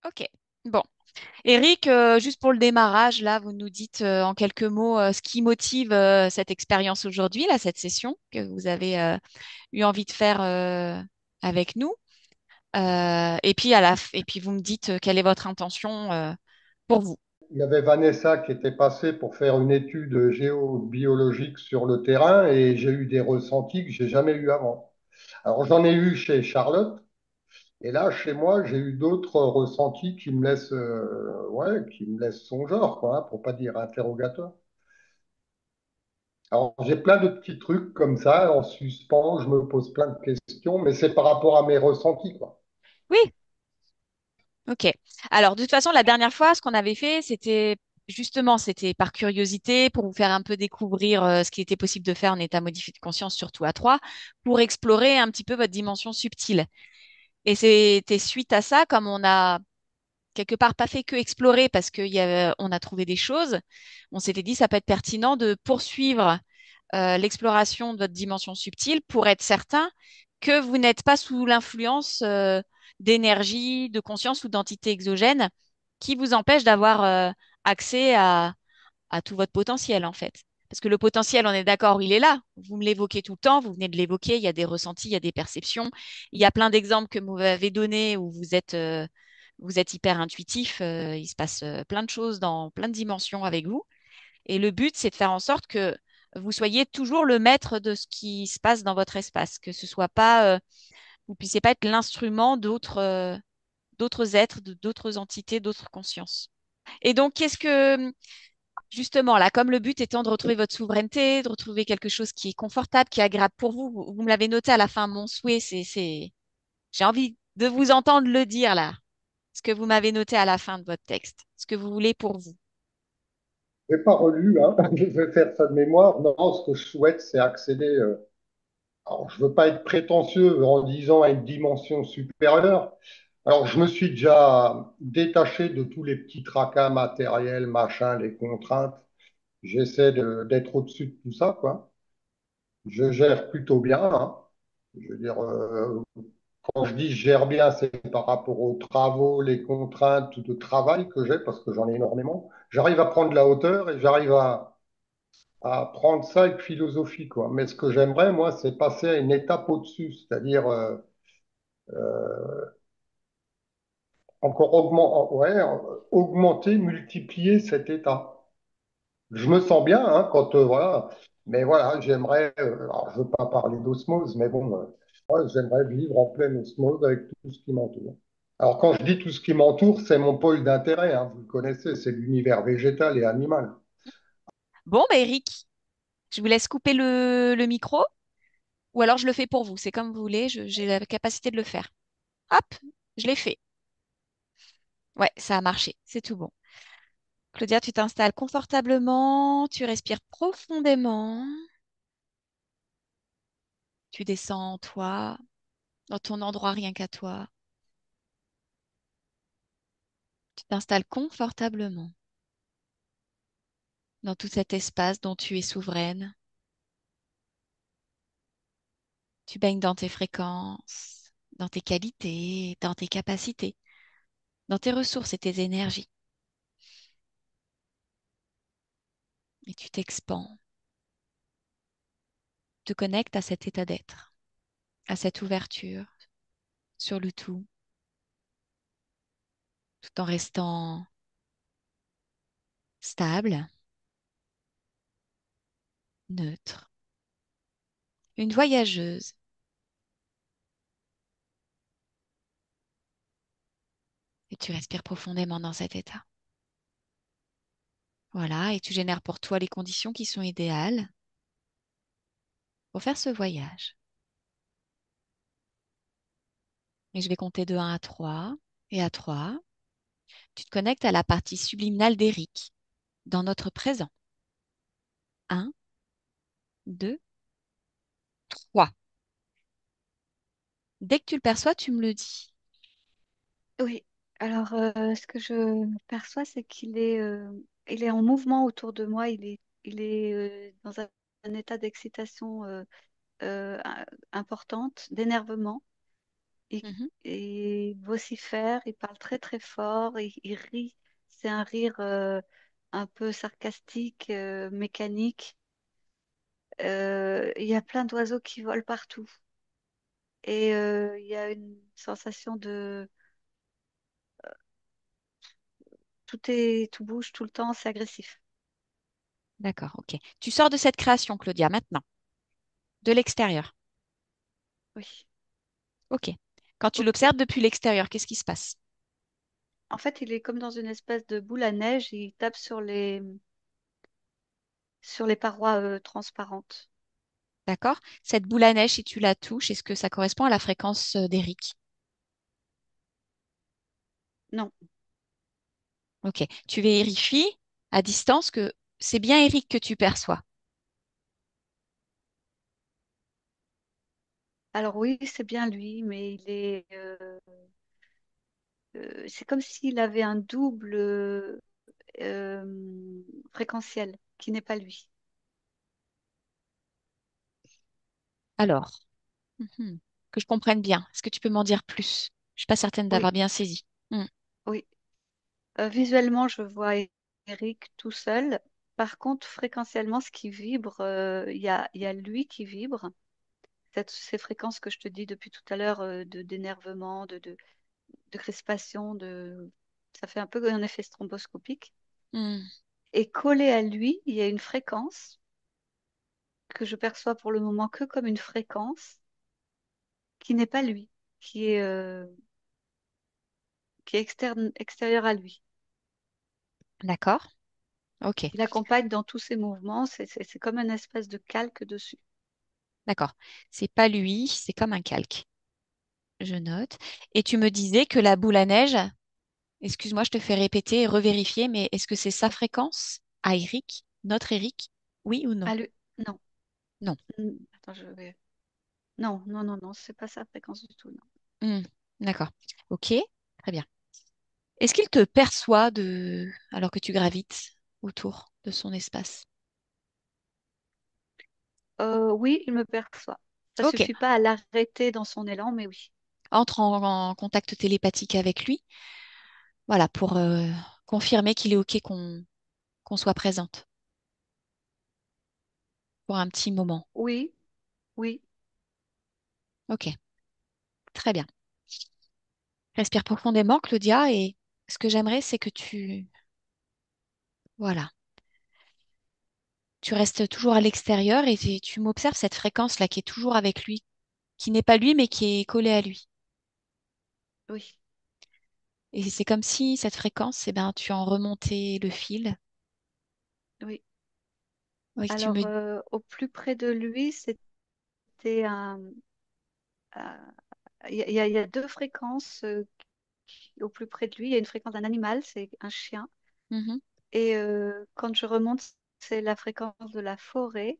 Ok. Bon. Eric, juste pour le démarrage, là, vous nous dites en quelques mots ce qui motive cette expérience aujourd'hui, là, cette session que vous avez eu envie de faire avec nous. Et puis et puis vous me dites quelle est votre intention pour vous. Il y avait Vanessa qui était passée pour faire une étude géobiologique sur le terrain et j'ai eu des ressentis que j'ai jamais eu avant. Alors j'en ai eu chez Charlotte et là chez moi j'ai eu d'autres ressentis qui me laissent ouais, qui me laissent songeur quoi, hein, pour pas dire interrogateur. Alors j'ai plein de petits trucs comme ça en suspens, je me pose plein de questions, mais c'est par rapport à mes ressentis quoi. Oui, ok. Alors, de toute façon, la dernière fois, ce qu'on avait fait, c'était justement, c'était par curiosité pour vous faire un peu découvrir ce qui était possible de faire en état modifié de conscience, surtout à trois, pour explorer un petit peu votre dimension subtile. Et c'était suite à ça, comme on a quelque part pas fait que explorer parce on a trouvé des choses, on s'était dit ça peut être pertinent de poursuivre l'exploration de votre dimension subtile pour être certain que vous n'êtes pas sous l'influence d'énergie, de conscience ou d'entités exogènes qui vous empêchent d'avoir accès à tout votre potentiel en fait. Parce que le potentiel, on est d'accord, il est là. Vous me l'évoquez tout le temps, vous venez de l'évoquer, il y a des ressentis, il y a des perceptions. Il y a plein d'exemples que vous m'avez donnés où vous êtes hyper intuitif, il se passe plein de choses dans plein de dimensions avec vous. Et le but, c'est de faire en sorte que vous soyez toujours le maître de ce qui se passe dans votre espace, que ce soit pas, vous puissiez pas être l'instrument d'autres êtres, d'autres entités, d'autres consciences. Et donc, justement, là, comme le but étant de retrouver votre souveraineté, de retrouver quelque chose qui est confortable, qui est agréable pour vous, vous me l'avez noté à la fin, mon souhait, j'ai envie de vous entendre le dire là, ce que vous m'avez noté à la fin de votre texte, ce que vous voulez pour vous. Je n'ai pas relu, hein, je vais faire ça de mémoire. Non, ce que je souhaite, c'est accéder. Alors, je veux pas être prétentieux en disant à une dimension supérieure. Alors, je me suis déjà détaché de tous les petits tracas matériels, machin, les contraintes. D'être au-dessus de tout ça, quoi. Je gère plutôt bien, hein. Je veux dire, quand je dis je gère bien, c'est par rapport aux travaux, les contraintes de travail que j'ai, parce que j'en ai énormément. J'arrive à prendre la hauteur et j'arrive à prendre ça avec philosophie, quoi. Mais ce que j'aimerais, moi, c'est passer à une étape au-dessus, c'est-à-dire encore ouais, augmenter, multiplier cet état. Je me sens bien hein, quand voilà, mais voilà, j'aimerais. Alors, je veux pas parler d'osmose, mais bon, ouais, j'aimerais vivre en pleine osmose avec tout ce qui m'entoure. Alors, quand je dis tout ce qui m'entoure, c'est mon pôle d'intérêt, hein, vous le connaissez, c'est l'univers végétal et animal. Bon, bah, Eric, je vous laisse couper le micro, ou alors je le fais pour vous, c'est comme vous voulez, j'ai la capacité de le faire. Hop, je l'ai fait. Ouais, ça a marché, c'est tout bon. Claudia, tu t'installes confortablement, tu respires profondément, tu descends en toi, dans ton endroit rien qu'à toi. Tu t'installes confortablement dans tout cet espace dont tu es souveraine. Tu baignes dans tes fréquences, dans tes qualités, dans tes capacités, dans tes ressources et tes énergies. Et tu t'expands, te connectes à cet état d'être, à cette ouverture sur le tout en restant stable, neutre. Une voyageuse. Et tu respires profondément dans cet état. Voilà, et tu génères pour toi les conditions qui sont idéales pour faire ce voyage. Et je vais compter de 1 à 3. Et à 3, tu te connectes à la partie subliminale d'Eric, dans notre présent. 1, 2, 3. Dès que tu le perçois, tu me le dis. Oui, alors ce que je perçois, c'est il est en mouvement autour de moi, il est dans un état d'excitation importante, d'énervement. Il, Mhm. il vocifère, il parle très très fort, il rit. C'est un rire un peu sarcastique, mécanique. Il y a plein d'oiseaux qui volent partout. Et il y a une sensation de tout bouge tout le temps, c'est agressif. D'accord, ok. Tu sors de cette création, Claudia, maintenant, de l'extérieur. Oui. Ok. Quand tu Au- l'observes depuis l'extérieur, qu'est-ce qui se passe? En fait, il est comme dans une espèce de boule à neige, il tape sur les parois transparentes. D'accord? Cette boule à neige, si tu la touches, est-ce que ça correspond à la fréquence d'Eric? Non. Ok. Tu vérifies à distance que c'est bien Eric que tu perçois. Alors oui, c'est bien lui, mais c'est comme s'il avait un double fréquentiel qui n'est pas lui. Alors, mhm, que je comprenne bien, est-ce que tu peux m'en dire plus? Je suis pas certaine Oui, d'avoir bien saisi. Hmm. oui. Visuellement, je vois Eric tout seul. Par contre, fréquentiellement, ce qui vibre, il y a lui qui vibre. Ces fréquences que je te dis depuis tout à l'heure d'énervement, de crispation, ça fait un peu un effet stromboscopique. Hmm. Et collé à lui, il y a une fréquence que je perçois pour le moment que comme une fréquence qui n'est pas lui, qui est, euh, qui est extérieure à lui. D'accord. Ok. Il accompagne dans tous ses mouvements, c'est comme une espèce de calque dessus. D'accord. C'est pas lui, c'est comme un calque. Je note. Et tu me disais que la boule à neige, excuse-moi, je te fais répéter et revérifier, mais est-ce que c'est sa fréquence à Eric, notre Eric? Oui ou non? Ah, lui, non. Non. Attends, je vais. Non, non, non, non, c'est pas sa fréquence du tout, non. Hmm. D'accord. Ok. Très bien. Est-ce qu'il te perçoit alors que tu gravites autour de son espace? Oui, il me perçoit. Ça Ok. suffit pas à l'arrêter dans son élan, mais oui. Entre en contact télépathique avec lui. Voilà, pour confirmer qu'il est OK qu'on soit présente pour un petit moment. Oui, oui. OK, très bien. Respire profondément, Claudia, et ce que j'aimerais, c'est que voilà, tu restes toujours à l'extérieur et tu m'observes cette fréquence-là qui est toujours avec lui, qui n'est pas lui, mais qui est collée à lui. Oui, Et c'est comme si cette fréquence, eh ben, tu en remontais le fil. oui. Oui, tu me... Alors, au plus près de lui, c'était un- il y a deux fréquences au plus près de lui. Il y a une fréquence d'un animal, c'est un chien. Mhm, Et quand je remonte, c'est la fréquence de la forêt.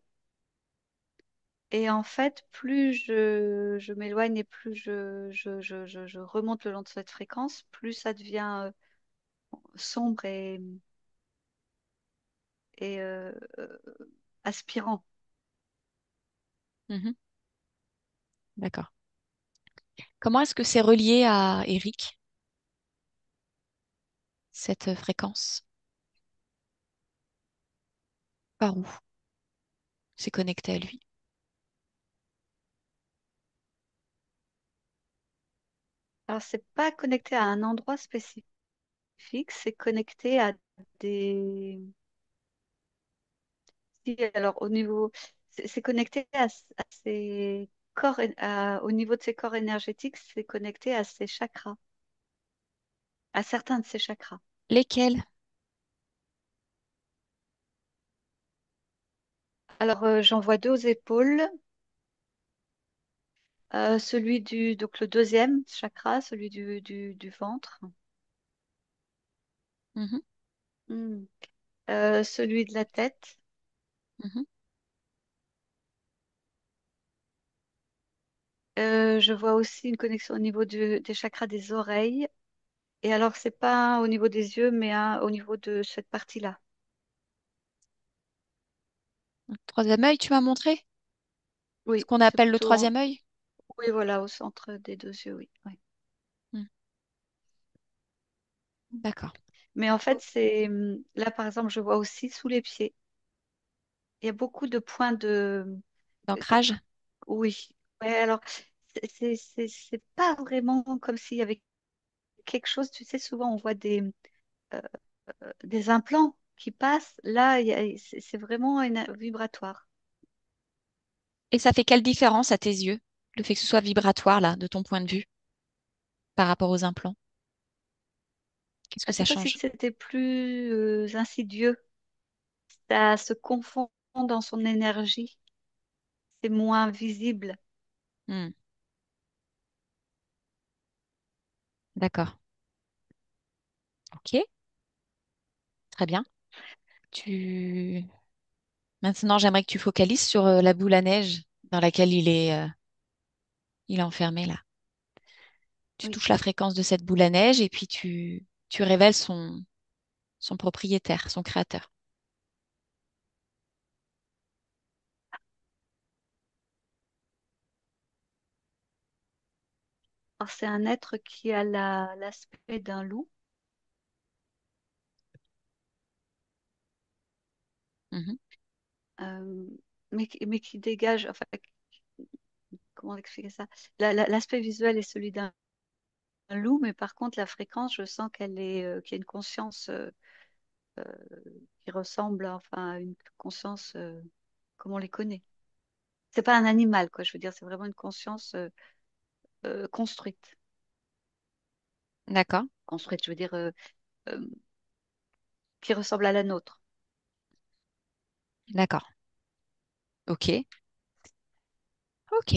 Et en fait, plus je m'éloigne et plus je remonte le long de cette fréquence, plus ça devient sombre et aspirant. mhm, d'accord. Comment est-ce que c'est relié à Eric, cette fréquence? Par où? C'est connecté à lui. Alors, c'est pas connecté à un endroit spécifique, c'est connecté à des... Si, alors, c'est connecté à ses corps, au niveau de ses corps énergétiques, c'est connecté à ses chakras, à certains de ses chakras. Lesquels? Alors, j'en vois deux aux épaules. Donc le deuxième chakra, celui du ventre. Mhm, Hmm. Celui de la tête. mhm. Je vois aussi une connexion au niveau des chakras des oreilles. Et alors, c'est pas au niveau des yeux, mais au niveau de cette partie-là. Le troisième œil, tu m'as montré? Ce Oui, qu'on c'est appelle le plutôt troisième œil? Oui, voilà, au centre des deux yeux, oui. Oui. Hmm, d'accord. Mais en fait, c'est là, par exemple, je vois aussi sous les pieds. Il y a beaucoup de points de. que- D'ancrage? Oui. Ouais, alors, c'est pas vraiment comme s'il y avait quelque chose. Tu sais, souvent, on voit euh, des implants qui passent. Là, c'est vraiment vibratoire. Et ça fait quelle différence à tes yeux, le fait que ce soit vibratoire, là, de ton point de vue, par rapport aux implants? Qu'est-ce que ça C'est comme si change? c'était plus insidieux. Ça se confond dans son énergie. C'est moins visible. Hmm, d'accord. Ok, très bien. Tu... Maintenant, j'aimerais que tu focalises sur la boule à neige dans laquelle il est enfermé, là. Tu Oui. touches la fréquence de cette boule à neige et puis tu révèles son propriétaire, son créateur. Alors, c'est un être qui a l'aspect d'un loup, Mhm. euh, mais qui dégage, enfin, comment expliquer ça? L'aspect visuel est celui d'un loup, mais par contre, la fréquence, je sens qu'il y a une conscience euh, qui ressemble enfin, à une conscience comme on les connaît. C'est pas un animal, quoi, je veux dire, c'est vraiment une conscience construite. D'accord, Construite, je veux dire, euh, qui ressemble à la nôtre. d'accord. Ok, ok.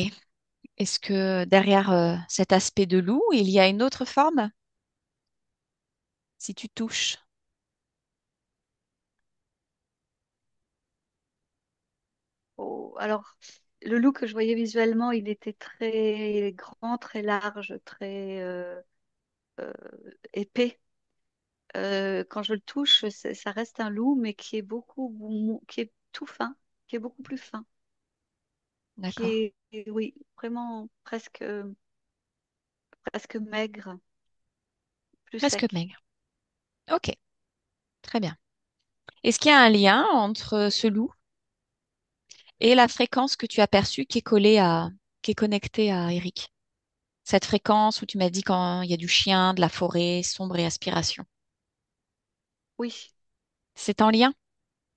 Est-ce que derrière cet aspect de loup, il y a une autre forme? Si tu touches. Oh, alors, le loup que je voyais visuellement, il était très grand, très large, très euh, épais. Quand je le touche, ça reste un loup, mais qui est tout fin, qui est beaucoup plus fin, D'accord. oui, vraiment presque maigre, plus Presque sec. maigre. Ok, très bien. Est-ce qu'il y a un lien entre ce loup et la fréquence que tu as perçue qui est connectée à Eric? Cette fréquence où tu m'as dit quand il y a du chien, de la forêt, sombre et aspiration. Oui, C'est en lien?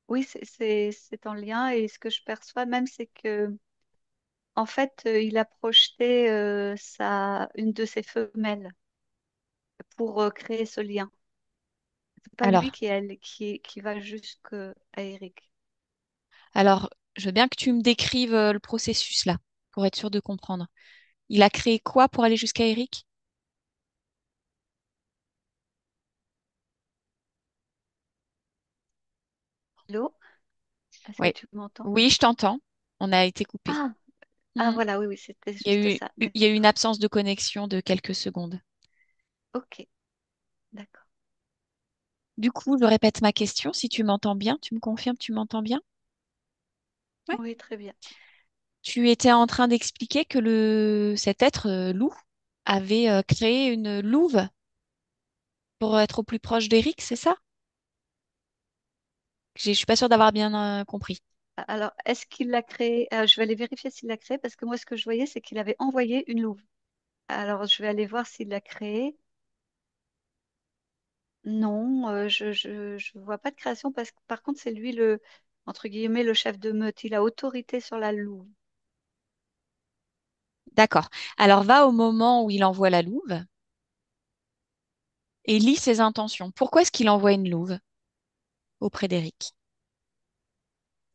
oui, c'est en lien. Et ce que je perçois même, c'est que en fait, il a projeté une de ses femelles pour créer ce lien. C'est pas lui Alors, qui va jusqu'à Eric. alors, je veux bien que tu me décrives le processus là, pour être sûr de comprendre. Il a créé quoi pour aller jusqu'à Eric? Allô? Est-ce que Oui, tu m'entends? oui, je t'entends. On a été coupé. Ah, ah Hmm. voilà, oui, oui, c'était Il y a juste ça. il y a eu une D'accord. absence de connexion de quelques secondes. Ok, d'accord. Du coup, je répète ma question. Si tu m'entends bien, tu me confirmes, tu m'entends bien? Ouais. Oui, très bien. Tu étais en train d'expliquer que cet être loup avait créé une louve pour être au plus proche d'Eric, c'est ça? Je suis pas sûre d'avoir bien compris. Alors, est-ce qu'il l'a créé? Je vais aller vérifier s'il l'a créé parce que moi, ce que je voyais, c'est qu'il avait envoyé une louve. Alors, je vais aller voir s'il l'a créé. Non, je vois pas de création parce que par contre, c'est lui entre guillemets, le chef de meute. Il a autorité sur la louve. D'accord. Alors va au moment où il envoie la louve et lis ses intentions. Pourquoi est-ce qu'il envoie une louve auprès d'Eric?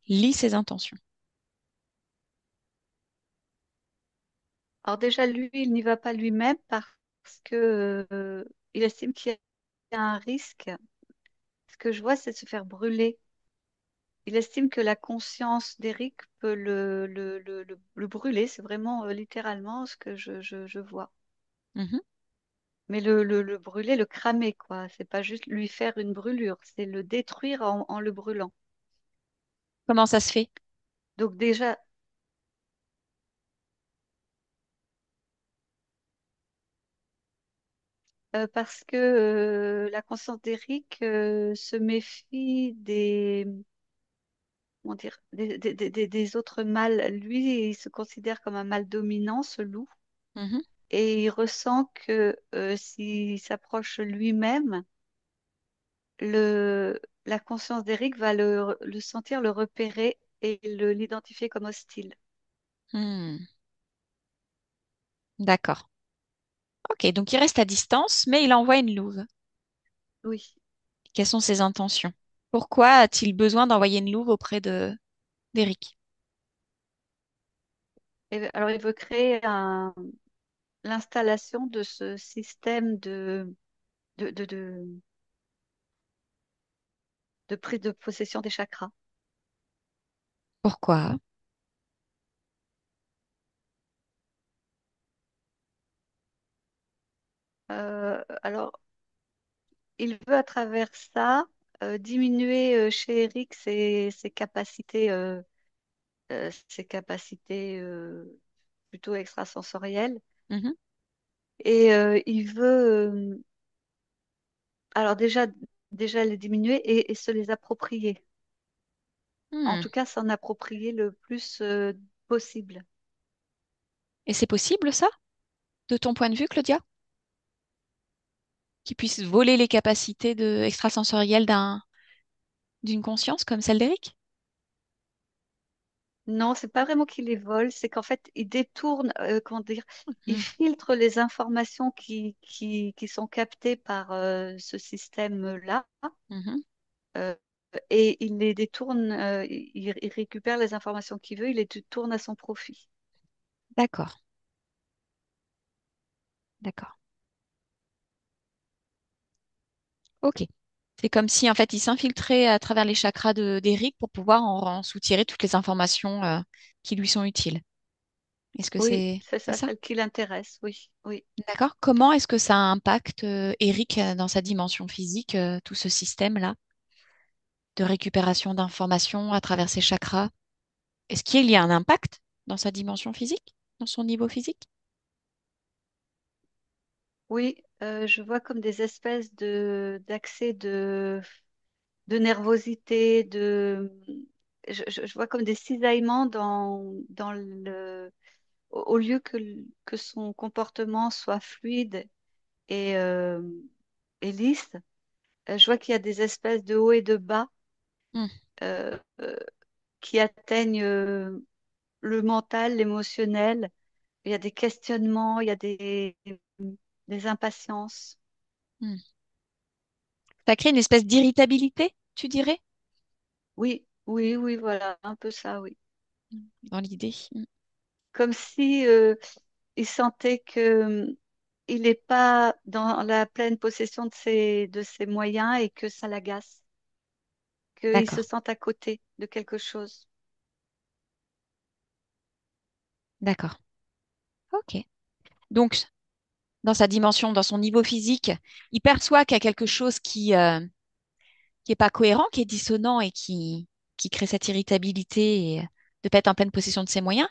Lis ses intentions. Alors déjà, lui, il n'y va pas lui-même parce que il estime qu'il y a un risque. Ce que je vois, c'est de se faire brûler. Il estime que la conscience d'Eric peut le brûler. C'est vraiment littéralement ce que je vois. Mhm. Mais le brûler, le cramer, quoi. C'est pas juste lui faire une brûlure, c'est le détruire en le brûlant. Comment ça se fait? Donc déjà, parce que la conscience d'Eric se méfie comment dire, des autres mâles. Lui, il se considère comme un mâle dominant, ce loup, Mhm. et il ressent que s'il s'approche lui-même, la conscience d'Eric va le sentir, le repérer et l'identifier comme hostile. Hmm. D'accord. Ok, donc il reste à distance, mais il envoie une louve. Oui. Quelles sont ses intentions? Pourquoi a-t-il besoin d'envoyer une louve auprès de d'Eric? Et, alors, il veut créer l'installation de ce système de, de, de, de prise de possession des chakras. Pourquoi? Alors, il veut à travers ça diminuer chez Eric ses capacités plutôt extrasensorielles. Mhm. Et il veut alors déjà les diminuer et se les approprier. En Hmm. tout cas, s'en approprier le plus possible. Et c'est possible, ça, de ton point de vue, Claudia? Qu'il puisse voler les capacités extrasensorielles d'une conscience comme celle d'Eric? Non, c'est pas vraiment qu'il les vole, c'est qu'en fait, il détourne, comment dire, il Hmm. filtre les informations qui sont captées par ce système-là Mhm. euh, et il les détourne, il récupère les informations qu'il veut, il les détourne à son profit. D'accord, d'accord. Ok. C'est comme si, en fait, il s'infiltrait à travers les chakras d'Eric pour pouvoir en soutirer toutes les informations, qui lui sont utiles. Est-ce que Oui, c'est c'est ça, ça? celle qui l'intéresse, oui, oui. D'accord. Comment est-ce que ça impacte Eric dans sa dimension physique, tout ce système-là de récupération d'informations à travers ses chakras? Est-ce qu'il y a un impact dans sa dimension physique, dans son niveau physique? Oui, je vois comme des espèces d'accès de nervosité, je vois comme des cisaillements dans au lieu que son comportement soit fluide et, euh, et lisse, je vois qu'il y a des espèces de hauts et de bas Hmm. euh, qui atteignent le mental, l'émotionnel. Il y a des questionnements, il y a des impatiences. Hmm. Ça crée une espèce d'irritabilité, tu dirais, Oui, oui, oui, voilà, un peu ça, oui. dans l'idée. Hmm. Comme si il sentait que il n'est pas dans la pleine possession de ses moyens et que ça l'agace, qu'il se D'accord, sent à côté de quelque chose. d'accord. Ok. Donc, dans sa dimension, dans son niveau physique, il perçoit qu'il y a quelque chose qui est pas cohérent, qui est dissonant et qui crée cette irritabilité et de ne pas être en pleine possession de ses moyens.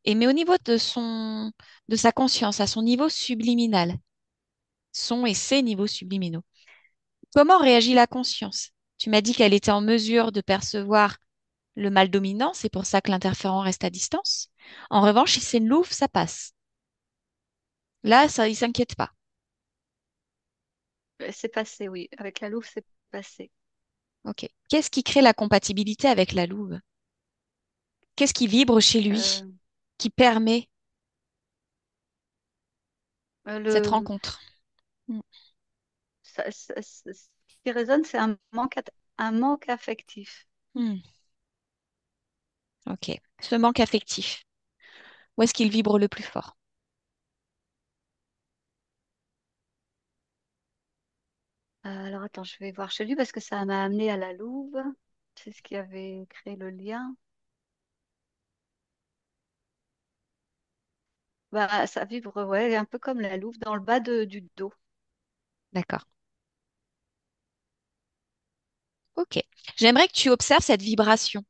Mais au niveau de sa conscience, à son niveau subliminal, son et ses niveaux subliminaux, comment réagit la conscience? Tu m'as dit qu'elle était en mesure de percevoir le mal dominant, c'est pour ça que l'interférent reste à distance. En revanche, si c'est une louve, ça passe. Là, ça, il s'inquiète pas. C'est passé, oui. Avec la louve, c'est passé. Ok. Qu'est-ce qui crée la compatibilité avec la louve? Qu'est-ce qui vibre chez lui, Euh, qui permet cette le, rencontre? Hmm. ce qui résonne, c'est un manque affectif. Hmm. Ok. Ce manque affectif. Où est-ce qu'il vibre le plus fort? Alors attends, je vais voir chez lui parce que ça m'a amené à la louve. C'est ce qui avait créé le lien. Bah, ça vibre, ouais, un peu comme la louve dans le bas du dos. D'accord. Ok. J'aimerais que tu observes cette vibration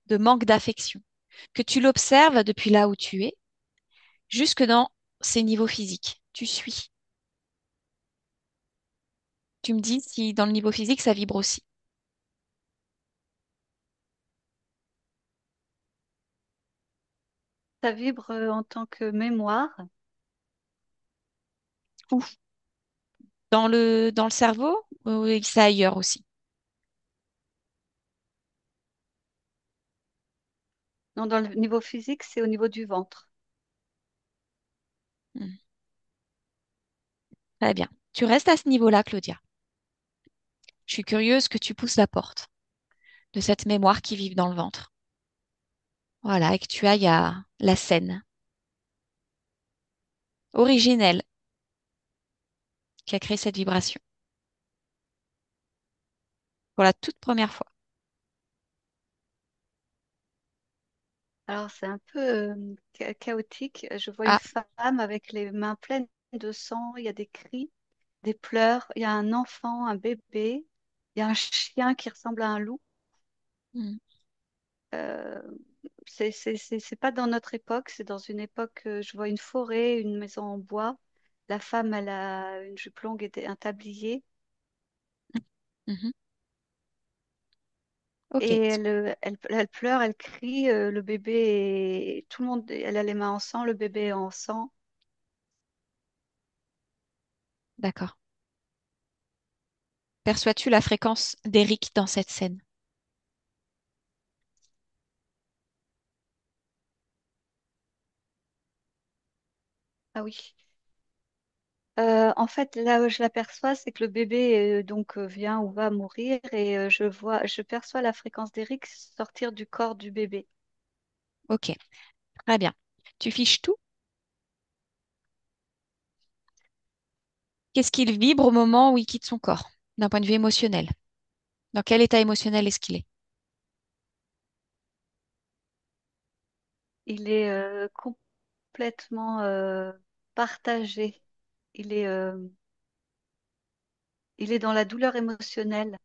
de manque d'affection, que tu l'observes depuis là où tu es, jusque dans ses niveaux physiques. Tu suis. Tu me dis si dans le niveau physique, ça vibre aussi. Ça vibre en tant que mémoire. Ouf. Dans le cerveau ou c'est ailleurs aussi? Non, dans le niveau physique, c'est au niveau du ventre. Hmm. Très bien. Tu restes à ce niveau-là, Claudia. Je suis curieuse que tu pousses la porte de cette mémoire qui vive dans le ventre. Voilà, et que tu ailles à la scène originelle qui a créé cette vibration pour la toute première fois. Alors, c'est un peu chaotique. Je vois une Ah, femme avec les mains pleines de sang. Il y a des cris, des pleurs. Il y a un enfant, un bébé. Il y a un chien qui ressemble à un loup. hmm, Euh, c'est pas dans notre époque. C'est dans une époque, je vois une forêt, une maison en bois. La femme, elle a une jupe longue et un tablier. mhm. Ok, Et elle pleure, elle crie. Le bébé, tout le monde, elle a les mains en sang. Le bébé est en sang. d'accord. Perçois-tu la fréquence d'Eric dans cette scène? Ah oui. En fait, là où je l'aperçois, c'est que le bébé vient ou va mourir et je perçois la fréquence d'Eric sortir du corps du bébé. Ok, très bien. Tu fiches tout? Qu'est-ce qu'il vibre au moment où il quitte son corps, d'un point de vue émotionnel? Dans quel état émotionnel est-ce qu'il est? Il est complètement partagé. Il est, euh, il est dans la douleur émotionnelle.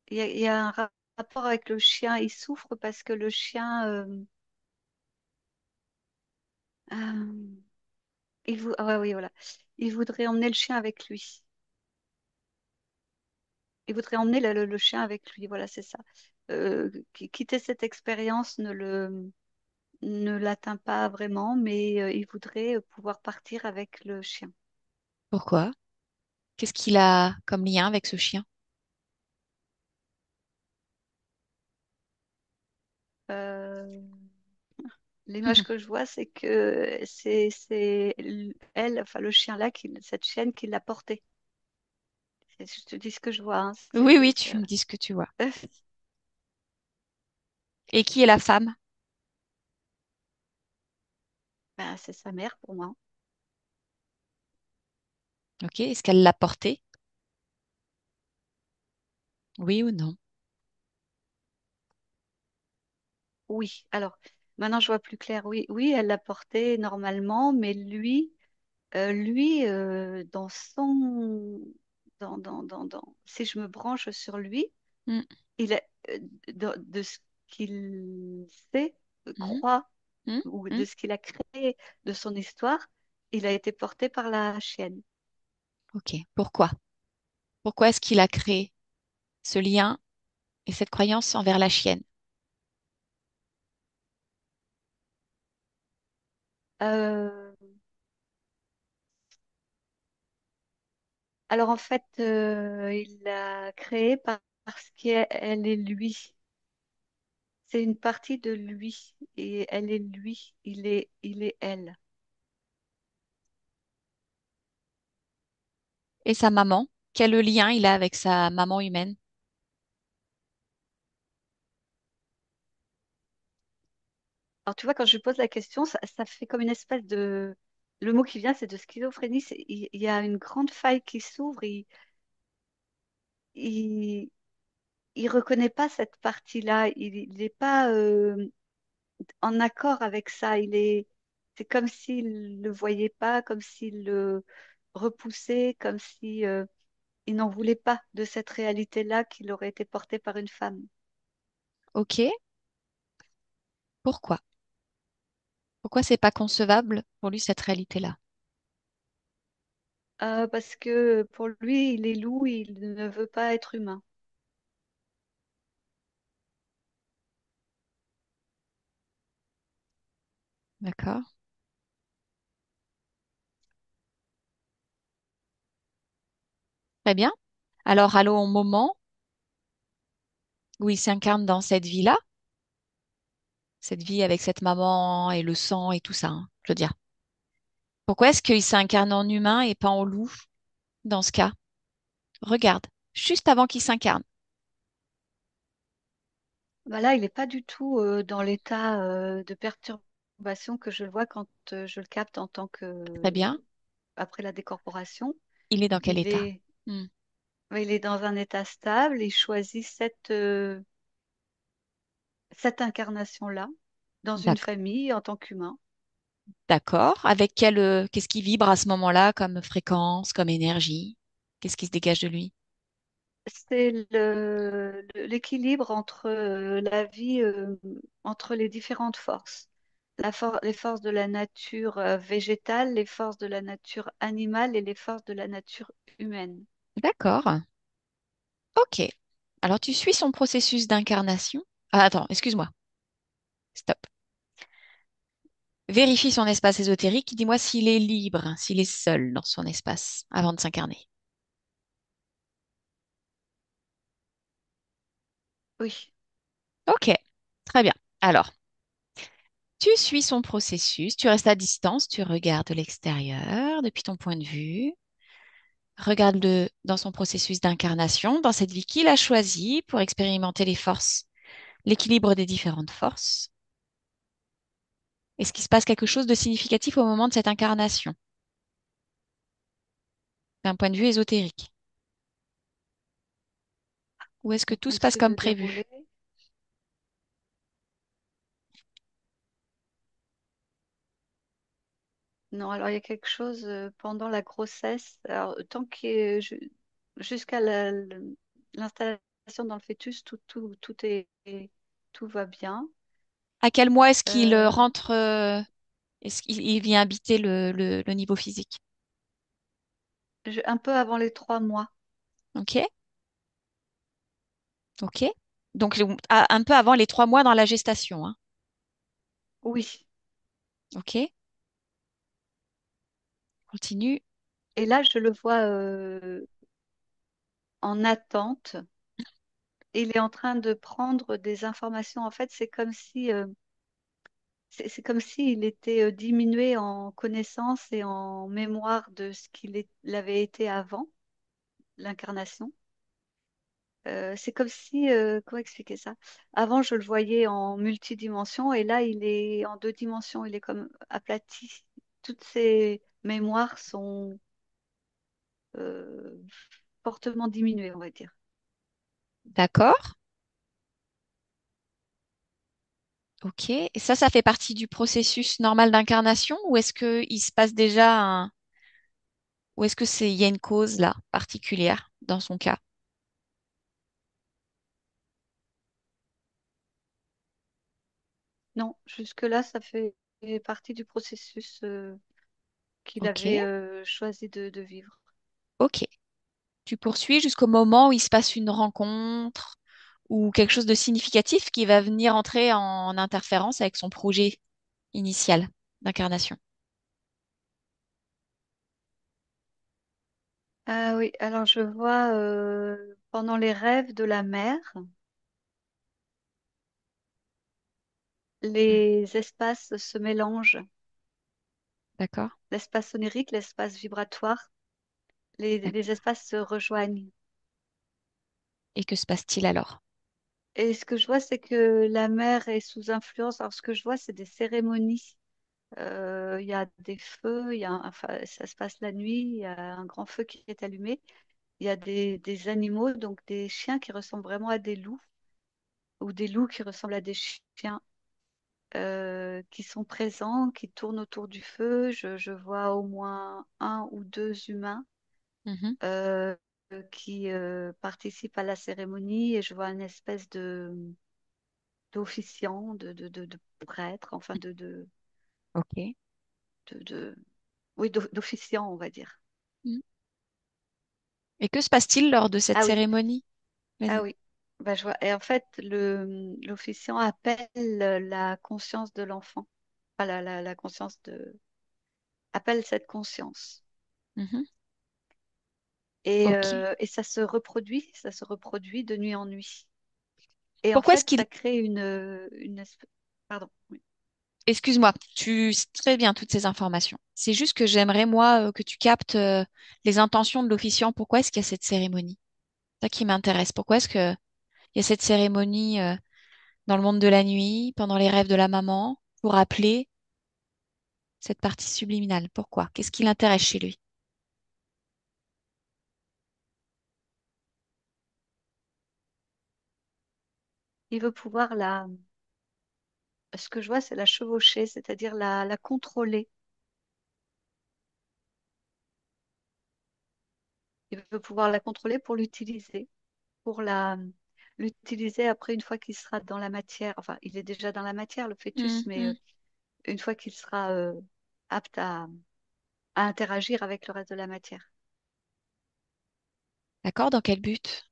Il y a un rapport avec le chien. Il souffre parce que le chien, euh, ah ouais, oui, voilà. Il voudrait emmener le chien avec lui. Il voudrait emmener le chien avec lui. Voilà, c'est ça. Quitter cette expérience ne l'atteint pas vraiment, mais il voudrait pouvoir partir avec le chien. Pourquoi? Qu'est-ce qu'il a comme lien avec ce chien? Euh, L'image que je vois, c'est que c'est elle, enfin le chien là, cette chienne qui l'a porté. Je te dis ce que je vois, hein, Oui, oui, tu me dis ce que tu vois. Et qui est la femme? Ben, c'est sa mère pour moi. Ok, est-ce qu'elle l'a porté? Oui ou non? Oui, alors maintenant je vois plus clair. Oui, oui, elle l'a porté normalement, mais dans si je me branche sur lui, Hmm, il est, de ce qu'il sait, hmm, croit, hmm, ou hmm. de ce qu'il a créé de son histoire, il a été porté par la chienne. Ok, pourquoi? Pourquoi est-ce qu'il a créé ce lien et cette croyance envers la chienne? Euh, alors en fait, il l'a créé parce qu'elle est lui. C'est une partie de lui et elle est lui. Il est elle. Et sa maman? Quel lien il a avec sa maman humaine? Alors, tu vois, quand je lui pose la question, ça fait comme une espèce de... Le mot qui vient, c'est de schizophrénie. Il y a une grande faille qui s'ouvre. Il, il reconnaît pas cette partie-là. Il n'est pas en accord avec ça. C'est comme s'il le voyait pas, comme s'il le repoussait, comme si il n'en voulait pas de cette réalité-là qu'il aurait été porté par une femme. Ok, pourquoi? Pourquoi c'est pas concevable pour lui cette réalité-là? Parce que pour lui, il est loup, il ne veut pas être humain. D'accord. Très bien. Alors, allons au moment où il s'incarne dans cette vie-là, cette vie avec cette maman et le sang et tout ça, hein, je veux dire. Pourquoi est-ce qu'il s'incarne en humain et pas en loup dans ce cas? Regarde, juste avant qu'il s'incarne. Bah là, il n'est pas du tout dans l'état de perturbation que je le vois quand je le capte en tant Très que bien. après la décorporation. Il est dans quel Il état? est, Hmm. il est dans un état stable. Il choisit cette incarnation-là dans une D'ac- famille en tant qu'humain. D'accord. Avec qu'est-ce qui vibre à ce moment-là comme fréquence, comme énergie? Qu'est-ce qui se dégage de lui? C'est l'équilibre entre la vie, entre les différentes forces. Les forces de la nature végétale, les forces de la nature animale et les forces de la nature humaine. D'accord. Ok. Alors, tu suis son processus d'incarnation. Ah, attends, excuse-moi. Stop. Vérifie son espace ésotérique. Dis-moi s'il est libre, s'il est seul dans son espace avant de s'incarner. Oui. Ok. Très bien. Alors, tu suis son processus. Tu restes à distance. Tu regardes l'extérieur depuis ton point de vue. Regarde-le dans son processus d'incarnation, dans cette vie qu'il a choisie pour expérimenter les forces, l'équilibre des différentes forces. Est-ce qu'il se passe quelque chose de significatif au moment de cette incarnation, d'un point de vue ésotérique? Ou est-ce que En tout train se de passe se comme dérouler. prévu? Non, alors il y a quelque chose pendant la grossesse. Alors, jusqu'à l'installation dans le fœtus, tout va bien. À quel mois est-ce qu'il Euh, rentre, est-ce qu'il vient habiter le niveau physique? un peu avant les 3 mois. Ok, ok. Donc, un peu avant les 3 mois dans la gestation, hein. Oui. Ok, continue. Et là, je le vois en attente. Il est en train de prendre des informations. En fait, c'est comme s'il était diminué en connaissance et en mémoire de ce il avait été avant l'incarnation. C'est comme si, comment expliquer ça? Avant, je le voyais en multidimension et là, il est en 2 dimensions. Il est comme aplati. Toutes ses mémoires sont euh, fortement diminuées, on va dire. D'accord, ok. Et ça fait partie du processus normal d'incarnation ou est-ce que il se passe déjà ou est-ce que il y a une cause là particulière dans son cas? Non, jusque-là, ça fait partie du processus qu'il Ok, avait choisi de vivre. ok. Tu poursuis jusqu'au moment où il se passe une rencontre ou quelque chose de significatif qui va venir entrer en interférence avec son projet initial d'incarnation. Ah oui, alors je vois pendant les rêves de la mer, Hmm. les espaces se mélangent. D'accord? L'espace onirique, l'espace vibratoire, les D'accord. espaces se rejoignent. Et que se passe-t-il alors? Et ce que je vois, c'est que la mer est sous influence. Alors, ce que je vois, c'est des cérémonies. Il y a des feux, enfin, ça se passe la nuit, il y a un grand feu qui est allumé. Il y a des animaux, donc des chiens qui ressemblent vraiment à des loups, ou des loups qui ressemblent à des chiens, qui sont présents, qui tournent autour du feu. Je vois au moins 1 ou 2 humains Mhm. euh, qui participent à la cérémonie et je vois une espèce de d'officiant, de prêtre, enfin Ok. de- oui, d'officiant, on va dire. Hmm. Et que se passe-t-il lors de cette Ah oui, cérémonie? ah Vas-y. oui. Bah, je vois. Et en fait, l'officiant appelle la conscience de l'enfant. Enfin, la conscience appelle cette conscience. Mhm. Et, Ok. et ça se reproduit de nuit en nuit. Et en Pourquoi est-ce fait, qu'il... ça crée pardon. Oui. Excuse-moi, tu sais très bien toutes ces informations. C'est juste que j'aimerais, moi, que tu captes les intentions de l'officiant. Pourquoi est-ce qu'il y a cette cérémonie? C'est ça qui m'intéresse. Pourquoi est-ce qu'il y a cette cérémonie dans le monde de la nuit, pendant les rêves de la maman, pour rappeler cette partie subliminale? Pourquoi? Qu'est-ce qui l'intéresse chez lui? Il veut pouvoir ce que je vois, c'est la chevaucher, c'est-à-dire la contrôler. Il veut pouvoir la contrôler pour l'utiliser, pour l'utiliser après une fois qu'il sera dans la matière. Enfin, il est déjà dans la matière, le fœtus, mais Mhm. une fois qu'il sera apte à interagir avec le reste de la matière. D'accord, dans quel but?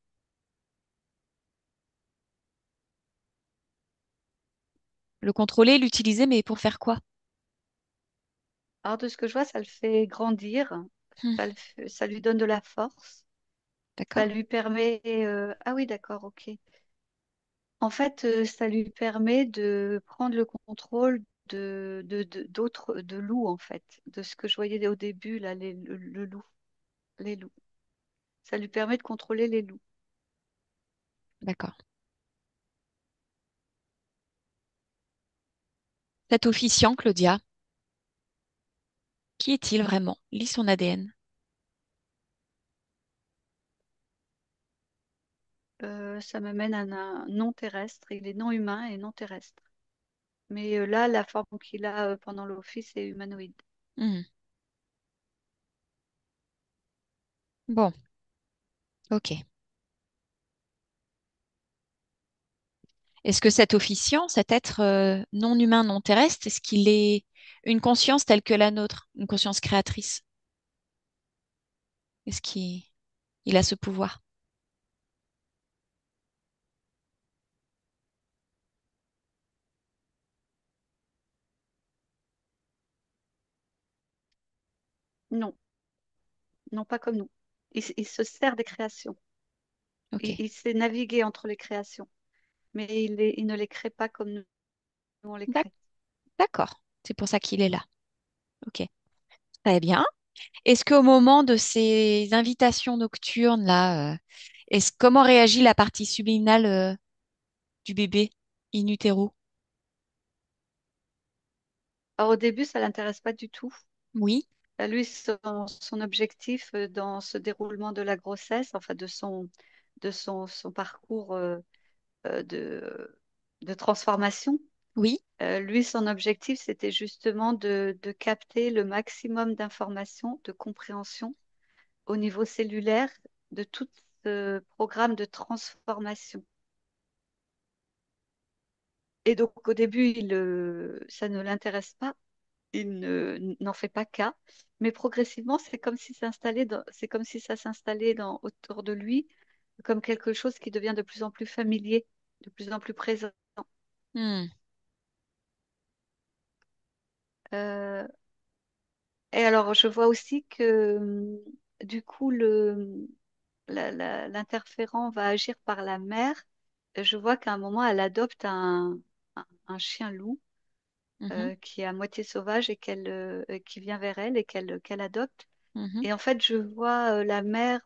Le contrôler, l'utiliser, mais pour faire quoi? Alors, de ce que je vois, ça le fait grandir, Hmm. ça lui donne de la force, ça D'accord? lui permet... Ah oui, d'accord, ok. En fait, ça lui permet de prendre le contrôle de loups, en fait, de ce que je voyais au début, là, le loup, les loups. Ça lui permet de contrôler les loups. D'accord. Cet officiant, Claudia, qui est-il vraiment? Lis son ADN. Ça me mène à un non terrestre. Il est non humain et non terrestre. Mais là, la forme qu'il a pendant l'office est humanoïde. Hmm. Bon, ok. Est-ce que cet officiant, cet être non humain, non terrestre, est-ce qu'il est une conscience telle que la nôtre, une conscience créatrice? Est-ce qu'il a ce pouvoir? Non, non pas comme nous. Il se sert des créations. Ok. Il sait naviguer entre les créations. Mais il ne les crée pas comme nous on les D'ac- crée. D'accord. C'est pour ça qu'il est là. Ok. Très bien. Est-ce qu'au moment de ces invitations nocturnes là, comment réagit la partie subliminale du bébé in utero? Alors au début, ça l'intéresse pas du tout. Oui, Lui, son objectif dans ce déroulement de la grossesse, enfin son parcours euh, de, de transformation, oui. lui, son objectif, c'était justement de capter le maximum d'informations, de compréhension au niveau cellulaire de tout ce programme de transformation. Et donc au début, ça ne l'intéresse pas, n'en fait pas cas, mais progressivement, c'est comme si ça s'installait autour de lui, comme quelque chose qui devient de plus en plus familier, de plus en plus présent. Hmm. Euh, et alors, je vois aussi que du coup, l'interférent va agir par la mère. Je vois qu'à un moment, elle adopte un chien loup Mhm, qui est à moitié sauvage et qui vient vers elle et qu'elle adopte. mhm, Et en fait, je vois la mère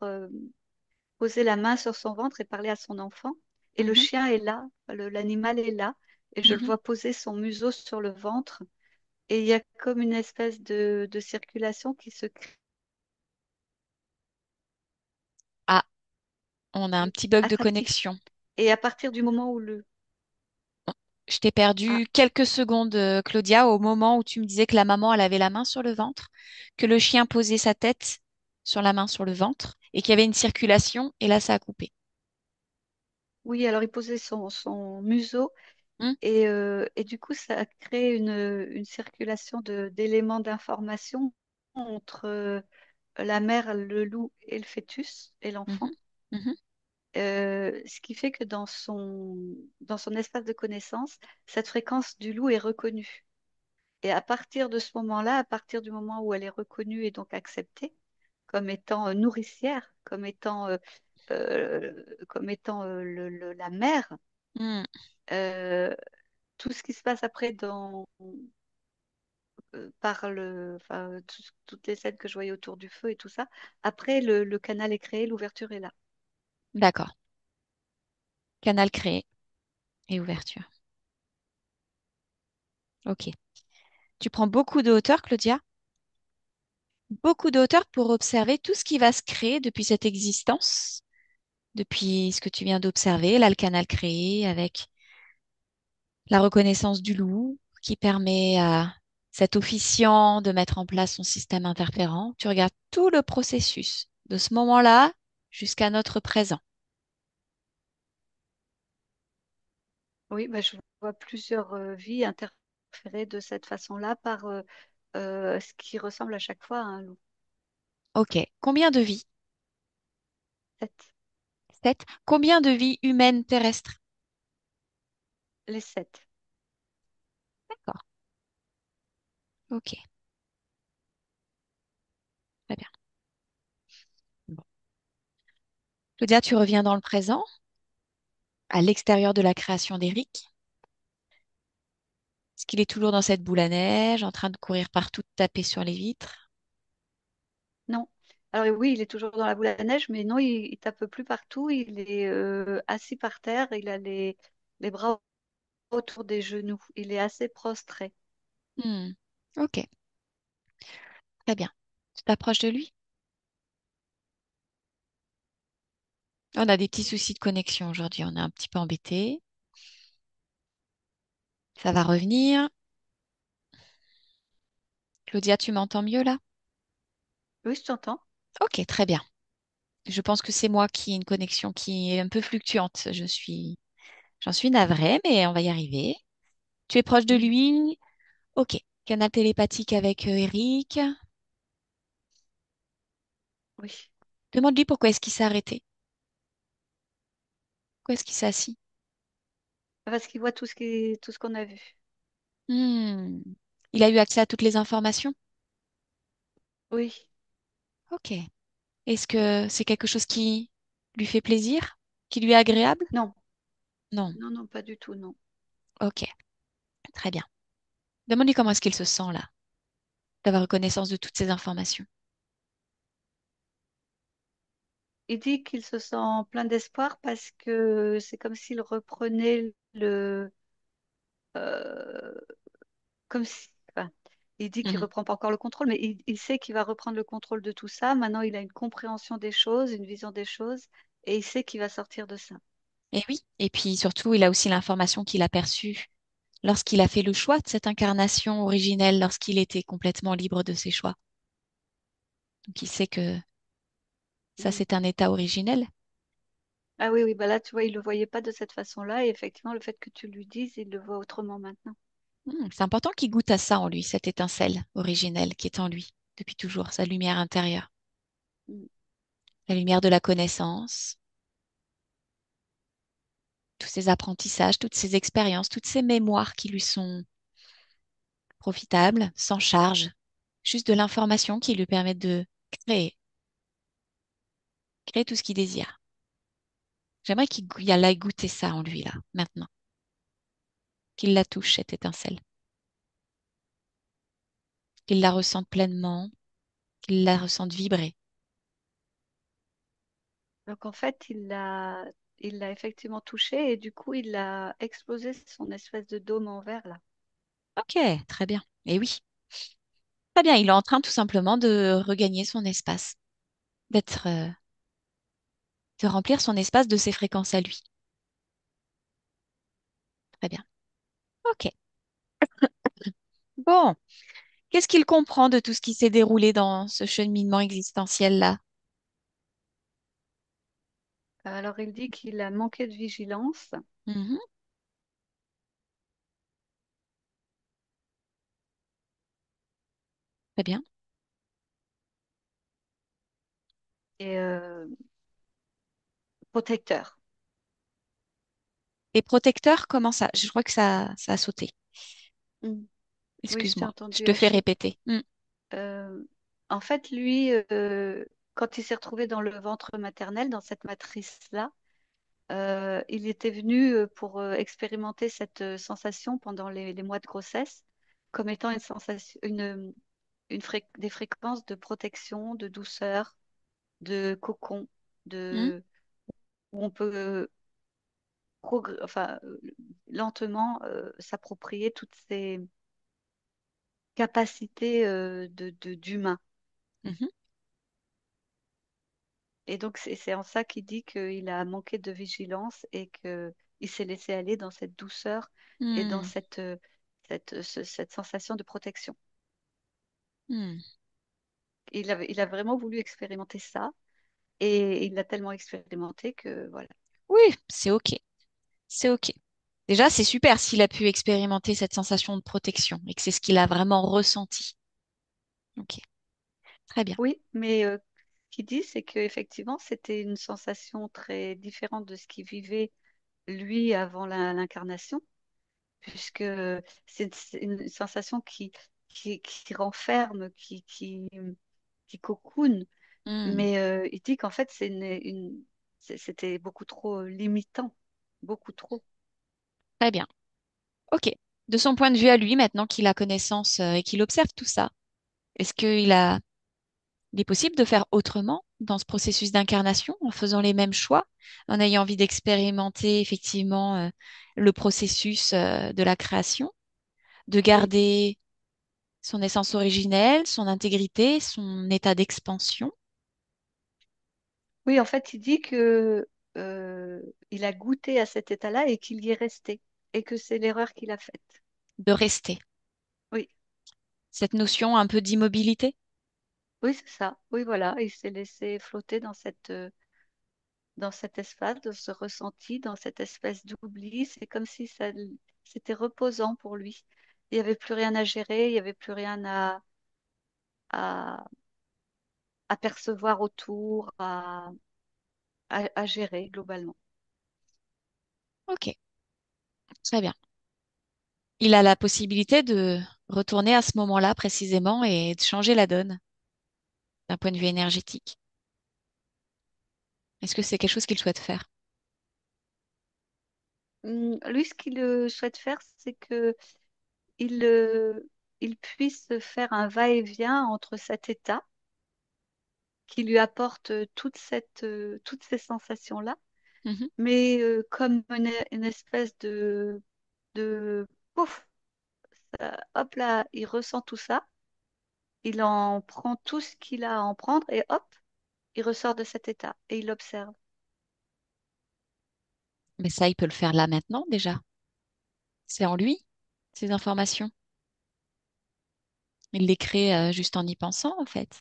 poser la main sur son ventre et parler à son enfant. Et le mhm, chien est là, l'animal est là. Et je le mhm. vois poser son museau sur le ventre. Et il y a comme une espèce de circulation qui se crée Ah, on a un petit bug de attractif. connexion. Et à partir du moment où Je t'ai ah, perdu quelques secondes, Claudia, au moment où tu me disais que la maman, elle avait la main sur le ventre, que le chien posait sa tête sur la main sur le ventre et qu'il y avait une circulation, et là, ça a coupé. oui, alors il posait son museau Hmm. et du coup, ça a créé une circulation d'éléments d'information entre la mère, le loup et le fœtus et Mhm, l'enfant. mhm. Ce qui fait que dans son espace de connaissance, cette fréquence du loup est reconnue. Et à partir de ce moment-là, à partir du moment où elle est reconnue et donc acceptée comme étant nourricière, comme étant la mère, Hmm, euh, tout ce qui se passe après enfin, toutes les scènes que je voyais autour du feu et tout ça, après le canal est créé, l'ouverture est là. d'accord. Canal créé et ouverture. Ok. Tu prends beaucoup de hauteur, Claudia, beaucoup de hauteur pour observer tout ce qui va se créer depuis cette existence, depuis ce que tu viens d'observer, là, le canal créé avec la reconnaissance du loup qui permet à cet officiant de mettre en place son système interférent. Tu regardes tout le processus de ce moment-là jusqu'à notre présent. Oui, bah, je vois plusieurs vies interférées de cette façon-là par ce qui ressemble à chaque fois à un loup. Ok. Combien de vies? 7. 7. Combien de vies humaines terrestres? Les 7. D'accord. Ok. Très bien. Bon. Claudia, tu reviens dans le présent, à l'extérieur de la création d'Éric. Est-ce qu'il est toujours dans cette boule à neige, en train de courir partout, de taper sur les vitres? Non. Alors oui, il est toujours dans la boule à neige, mais non, il tape plus partout. Il est assis par terre. Il a les bras autour des genoux. Il est assez prostré. Hmm. Ok. Très bien. Tu t'approches de lui? On a des petits soucis de connexion aujourd'hui. On est un petit peu embêté. Ça va revenir. Claudia, tu m'entends mieux là? Oui, je t'entends. Ok, très bien. Je pense que c'est moi qui ai une connexion qui est un peu fluctuante. J'en suis navrée, mais on va y arriver. Tu es proche de Mhm. lui? Ok. Canal télépathique avec Eric. Oui. Demande-lui pourquoi est-ce qu'il s'est arrêté. Pourquoi est-ce qu'il s'est assis? Parce qu'il voit tout ce qu'on a vu. Hmm. Il a eu accès à toutes les informations? Oui. Ok. Est-ce que c'est quelque chose qui lui fait plaisir? Qui lui est agréable? Non. Non. Non, non, pas du tout, non. Ok. Très bien. Demande-lui comment est-ce qu'il se sent là, d'avoir connaissance de toutes ces informations. Il dit qu'il se sent plein d'espoir parce que c'est comme s'il reprenait euh, comme si, enfin, il dit qu'il Mhm. reprend pas encore le contrôle, mais il sait qu'il va reprendre le contrôle de tout ça. Maintenant, il a une compréhension des choses, une vision des choses, et il sait qu'il va sortir de ça. Et oui. Et puis surtout, il a aussi l'information qu'il a perçue lorsqu'il a fait le choix de cette incarnation originelle, lorsqu'il était complètement libre de ses choix. Donc il sait que ça, Mm. c'est un état originel. Ah oui, oui, bah là, tu vois, il le voyait pas de cette façon-là, et effectivement, le fait que tu lui dises, il le voit autrement maintenant. C'est important qu'il goûte à ça en lui, cette étincelle originelle qui est en lui depuis toujours, sa lumière intérieure, Mm. la lumière de la connaissance, tous ces apprentissages, toutes ces expériences, toutes ces mémoires qui lui sont profitables, sans charge, juste de l'information qui lui permet de créer, créer tout ce qu'il désire. J'aimerais qu'il aille goûter ça en lui là, maintenant, qu'il la touche, cette étincelle, qu'il la ressente pleinement, qu'il la ressente vibrer. Donc en fait, il l'a effectivement touché, et du coup, il a explosé son espèce de dôme en verre là. Ok, très bien. Et oui, très bien, il est en train tout simplement de regagner son espace, d'être, de remplir son espace de ses fréquences à lui. Très bien. Ok. Bon, qu'est-ce qu'il comprend de tout ce qui s'est déroulé dans ce cheminement existentiel-là? Alors il dit qu'il a manqué de vigilance. Mhm, très bien. et protecteur. Et protecteur, comment ça? Je crois que ça a sauté. Mm. Oui, je t'ai Excuse-moi, je entendu te fais hacher. répéter. Euh, En fait, lui, quand il s'est retrouvé dans le ventre maternel, dans cette matrice-là, il était venu pour expérimenter cette sensation pendant les mois de grossesse comme étant une sensation, des fréquences de protection, de douceur, de cocon, Hmm, où on peut enfin, lentement s'approprier toutes ces capacités d'humain. mhm, Et donc, c'est en ça qu'il dit qu'il a manqué de vigilance et qu'il s'est laissé aller dans cette douceur et dans hmm, cette sensation de protection. hmm. Il a vraiment voulu expérimenter ça et il l'a tellement expérimenté que voilà. Oui, c'est OK. C'est OK. Déjà, c'est super s'il a pu expérimenter cette sensation de protection et que c'est ce qu'il a vraiment ressenti. OK, très bien. Oui, mais ce qu'il dit, c'est qu'effectivement, c'était une sensation très différente de ce qu'il vivait lui avant l'incarnation, puisque c'est une sensation qui renferme, qui cocoone. Hmm, Mais il dit qu'en fait, c'était beaucoup trop limitant, beaucoup trop. très bien. OK. De son point de vue à lui, maintenant qu'il a connaissance et qu'il observe tout ça, est-ce il est possible de faire autrement dans ce processus d'incarnation en faisant les mêmes choix, en ayant envie d'expérimenter effectivement le processus de la création, de Oui, garder son essence originelle, son intégrité, son état d'expansion, oui, en fait, il dit que il a goûté à cet état-là et qu'il y est resté, et que c'est l'erreur qu'il a faite. de rester. Oui, Cette notion un peu d'immobilité, oui, c'est ça. Oui, voilà, il s'est laissé flotter dans cet espace, dans ce ressenti, dans cette espèce d'oubli. C'est comme si c'était reposant pour lui. Il n'y avait plus rien à gérer, il n'y avait plus rien à, à percevoir autour, à gérer globalement. ok, très bien. Il a la possibilité de retourner à ce moment-là précisément et de changer la donne d'un point de vue énergétique. Est-ce que c'est quelque chose qu'il souhaite faire? Lui, ce qu'il souhaite faire, c'est que il, il puisse faire un va-et-vient entre cet état qui lui apporte toutes ces sensations-là, Mhm. mais comme une espèce de pouf, hop là, il ressent tout ça, il en prend tout ce qu'il a à en prendre et hop, il ressort de cet état et il observe. Mais ça, il peut le faire là maintenant déjà. C'est en lui, ces informations. Il les crée juste en y pensant, en fait.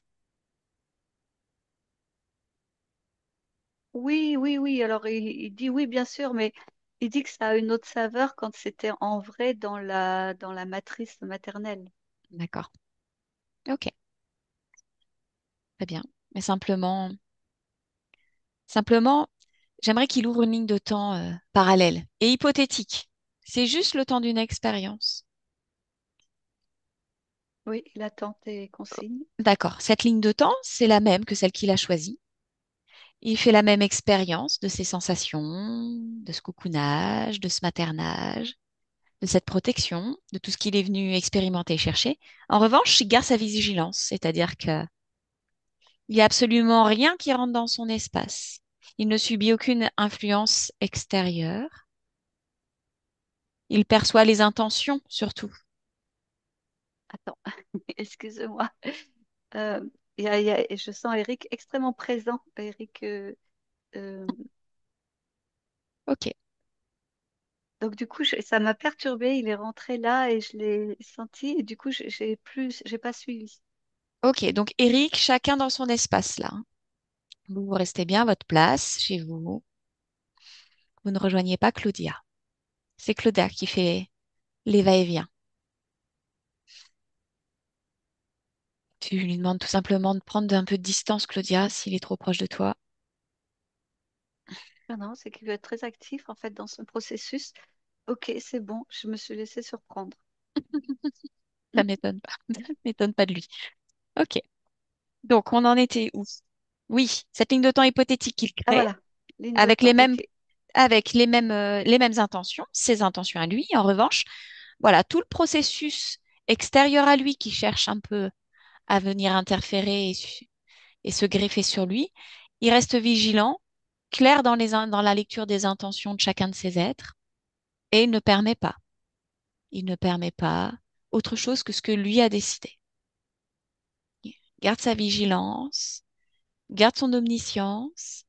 Oui, oui, oui. Alors il dit oui, bien sûr, mais il dit que ça a une autre saveur quand c'était en vrai dans la matrice maternelle. D'accord. Ok, très bien. Mais simplement, j'aimerais qu'il ouvre une ligne de temps parallèle et hypothétique. C'est juste le temps d'une expérience. Oui, il attend tes consignes. D'accord. Cette ligne de temps, c'est la même que celle qu'il a choisie. Il fait la même expérience de ces sensations, de ce cocoonage, de ce maternage, de cette protection, de tout ce qu'il est venu expérimenter et chercher. En revanche, il garde sa vigilance, c'est-à-dire que il n'y a absolument rien qui rentre dans son espace. Il ne subit aucune influence extérieure. Il perçoit les intentions surtout. Attends, excuse-moi. Euh, je sens Eric extrêmement présent. Eric, euh, Ok, donc du coup, ça m'a perturbée. Il est rentré là et je l'ai senti. Et du coup, j'ai pas suivi. ok. Donc Eric, chacun dans son espace là, hein. Vous restez bien à votre place chez vous. Vous ne rejoignez pas Claudia. C'est Claudia qui fait les va-et-vient. Tu lui demandes tout simplement de prendre un peu de distance, Claudia, s'il est trop proche de toi. Ah non, c'est qu'il veut être très actif en fait dans son processus. Ok, c'est bon, je me suis laissée surprendre. Ça m'étonne pas. Ça m'étonne pas de lui. Ok. Donc, on en était où? Oui, cette ligne de temps hypothétique qu'il Ah crée voilà, ligne de avec temps, ok. les mêmes intentions, ses intentions à lui. En revanche, voilà, tout le processus extérieur à lui qui cherche un peu à venir interférer et se greffer sur lui, il reste vigilant, clair dans la lecture des intentions de chacun de ses êtres et il ne permet pas autre chose que ce que lui a décidé. Il garde sa vigilance, garde son omniscience,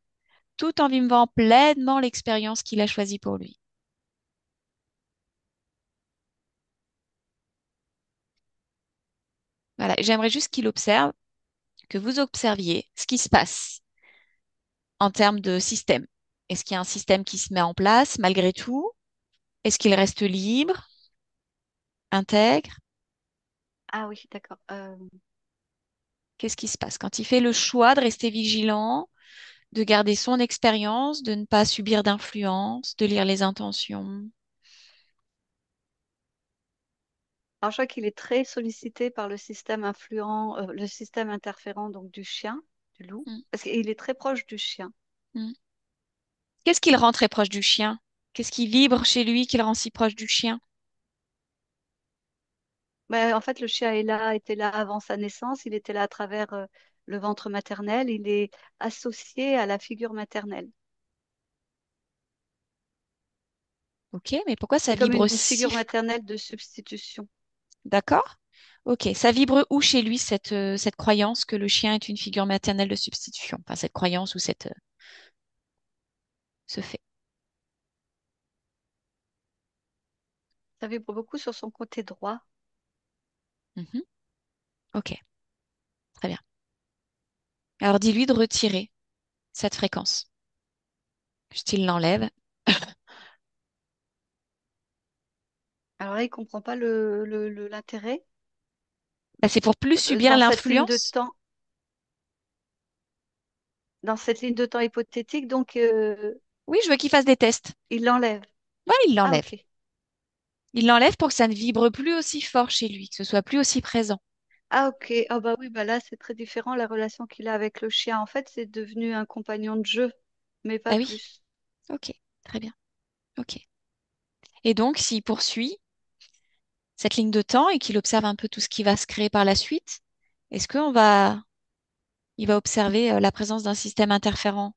tout en vivant pleinement l'expérience qu'il a choisie pour lui. Voilà, j'aimerais juste qu'il observe, que vous observiez ce qui se passe en termes de système. Est-ce qu'il y a un système qui se met en place malgré tout? Est-ce qu'il reste libre, intègre? Ah oui, d'accord. Qu'est-ce qui se passe quand il fait le choix de rester vigilant, de garder son expérience, de ne pas subir d'influence, de lire les intentions? Alors, je crois qu'il est très sollicité par le système influent, le système interférent donc du chien, du loup, Mm, parce qu'il est très proche du chien. mm. Qu'est-ce qui le rend très proche du chien? Qu'est-ce qui vibre chez lui qui le rend si proche du chien? Ben, en fait, le chien est là, était là avant sa naissance, il était là à travers le ventre maternel, il est associé à la figure maternelle. Ok, mais pourquoi ça C'est comme vibre une si... figure maternelle de substitution. D'accord? Ok, ça vibre où chez lui cette croyance que le chien est une figure maternelle de substitution? Enfin, cette croyance ou ce fait. Ça vibre beaucoup sur son côté droit. Mhm. Ok, très bien. Alors dis-lui de retirer cette fréquence. Style l'enlève. Alors là, il comprend pas l'intérêt. Bah, c'est pour plus subir Dans cette ligne de l'influence. temps, dans cette ligne de temps hypothétique, donc Oui, je veux qu'il fasse des tests. il l'enlève. Ouais, il Ah l'enlève. ok. Il l'enlève pour que ça ne vibre plus aussi fort chez lui, que ce soit plus aussi présent. Ah ok. Ah bah oui, bah là c'est très différent la relation qu'il a avec le chien. En fait, c'est devenu un compagnon de jeu, mais pas Ah oui, plus. ok, très bien. Ok. Et donc, s'il poursuit cette ligne de temps et qu'il observe un peu tout ce qui va se créer par la suite, est-ce il va observer la présence d'un système interférent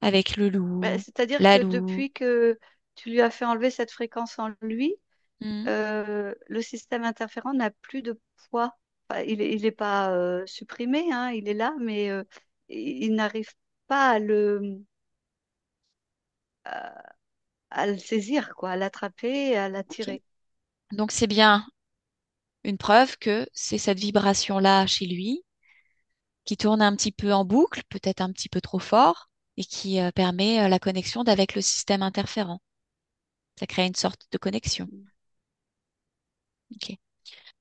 avec le Bah, loup, c'est-à-dire la que loup? depuis que tu lui as fait enlever cette fréquence en lui, Hmm, le système interférent n'a plus de poids. Enfin, il est pas supprimé, hein, il est là, mais il n'arrive pas à, à le saisir, quoi, à l'attraper, à ok. l'attirer. Donc, c'est bien une preuve que c'est cette vibration-là chez lui qui tourne un petit peu en boucle, peut-être un petit peu trop fort, et qui permet la connexion d'avec le système interférent. Ça crée une sorte de connexion. Ok.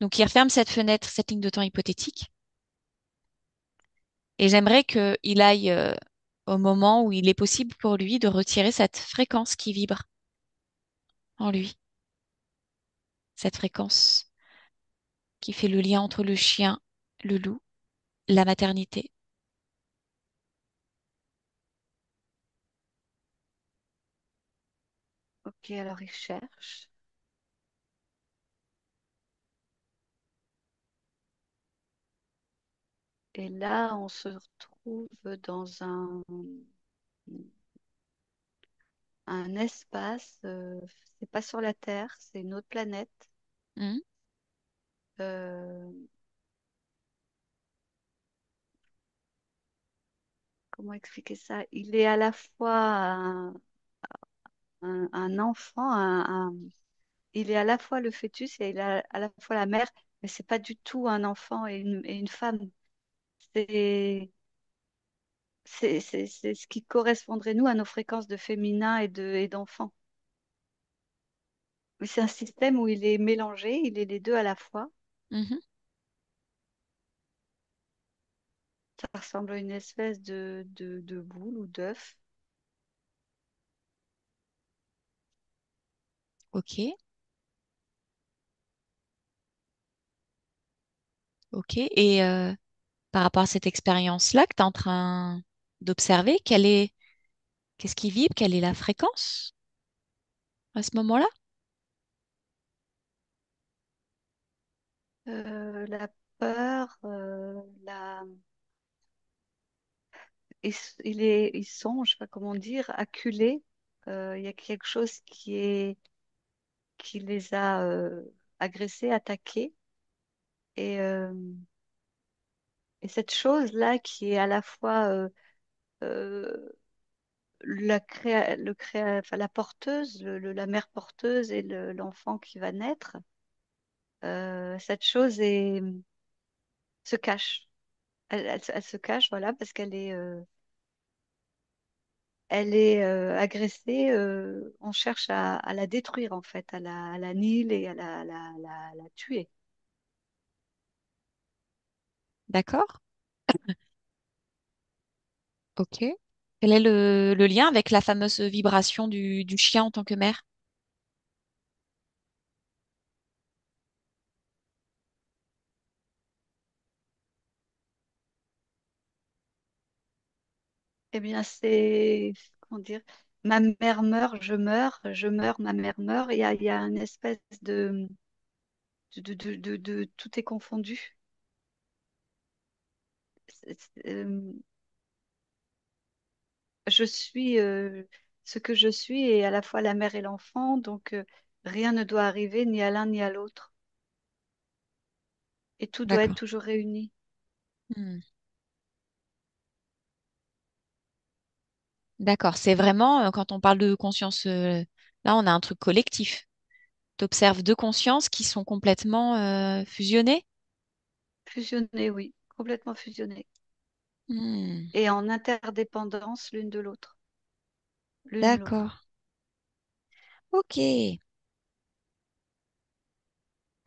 Donc, il referme cette fenêtre, cette ligne de temps hypothétique, et j'aimerais qu'il aille au moment où il est possible pour lui de retirer cette fréquence qui vibre en lui, cette fréquence qui fait le lien entre le chien, le loup, la maternité. Ok, alors il cherche. Et là, on se retrouve dans un espace. C'est pas sur la Terre, c'est une autre planète. Hmm, Euh, comment expliquer ça? Il est à la fois un enfant, il est à la fois le fœtus et il est à la fois la mère, mais c'est pas du tout un enfant et une femme. C'est c'est ce qui correspondrait, nous, à nos fréquences de féminin et d'enfant. Mais c'est un système où il est mélangé, il est les deux à la fois. mhm. Ça ressemble à une espèce de boule ou d'œuf. Ok, ok. Et par rapport à cette expérience-là que tu es en train d'observer, qu'est-ce qui vibre? Quelle est la fréquence à ce moment-là? La peur, ils sont, je sais pas comment dire, acculés. Il y a quelque chose qui les a agressés, attaqués. Et, euh, et cette chose-là qui est à la fois euh, enfin, la porteuse, la mère porteuse et l'enfant qui va naître, cette chose se cache. Elle se cache, voilà, parce elle est agressée. On cherche à la détruire, en fait, à la nier et à la tuer. D'accord? Ok. Quel est le lien avec la fameuse vibration du chien en tant que mère? Eh bien, comment dire, ma mère meurt, je meurs, ma mère meurt. Il y a une espèce tout est confondu. Je suis ce que je suis et à la fois la mère et l'enfant, donc rien ne doit arriver ni à l'un ni à l'autre. Et tout doit être D'accord. toujours réuni. Hmm. D'accord. C'est vraiment, quand on parle de conscience, là, on a un truc collectif. Tu observes deux consciences qui sont complètement fusionnées. Fusionné, oui, complètement fusionné. Hmm. Et en interdépendance l'une de l'autre, l'une ou D'accord. l'autre. Ok.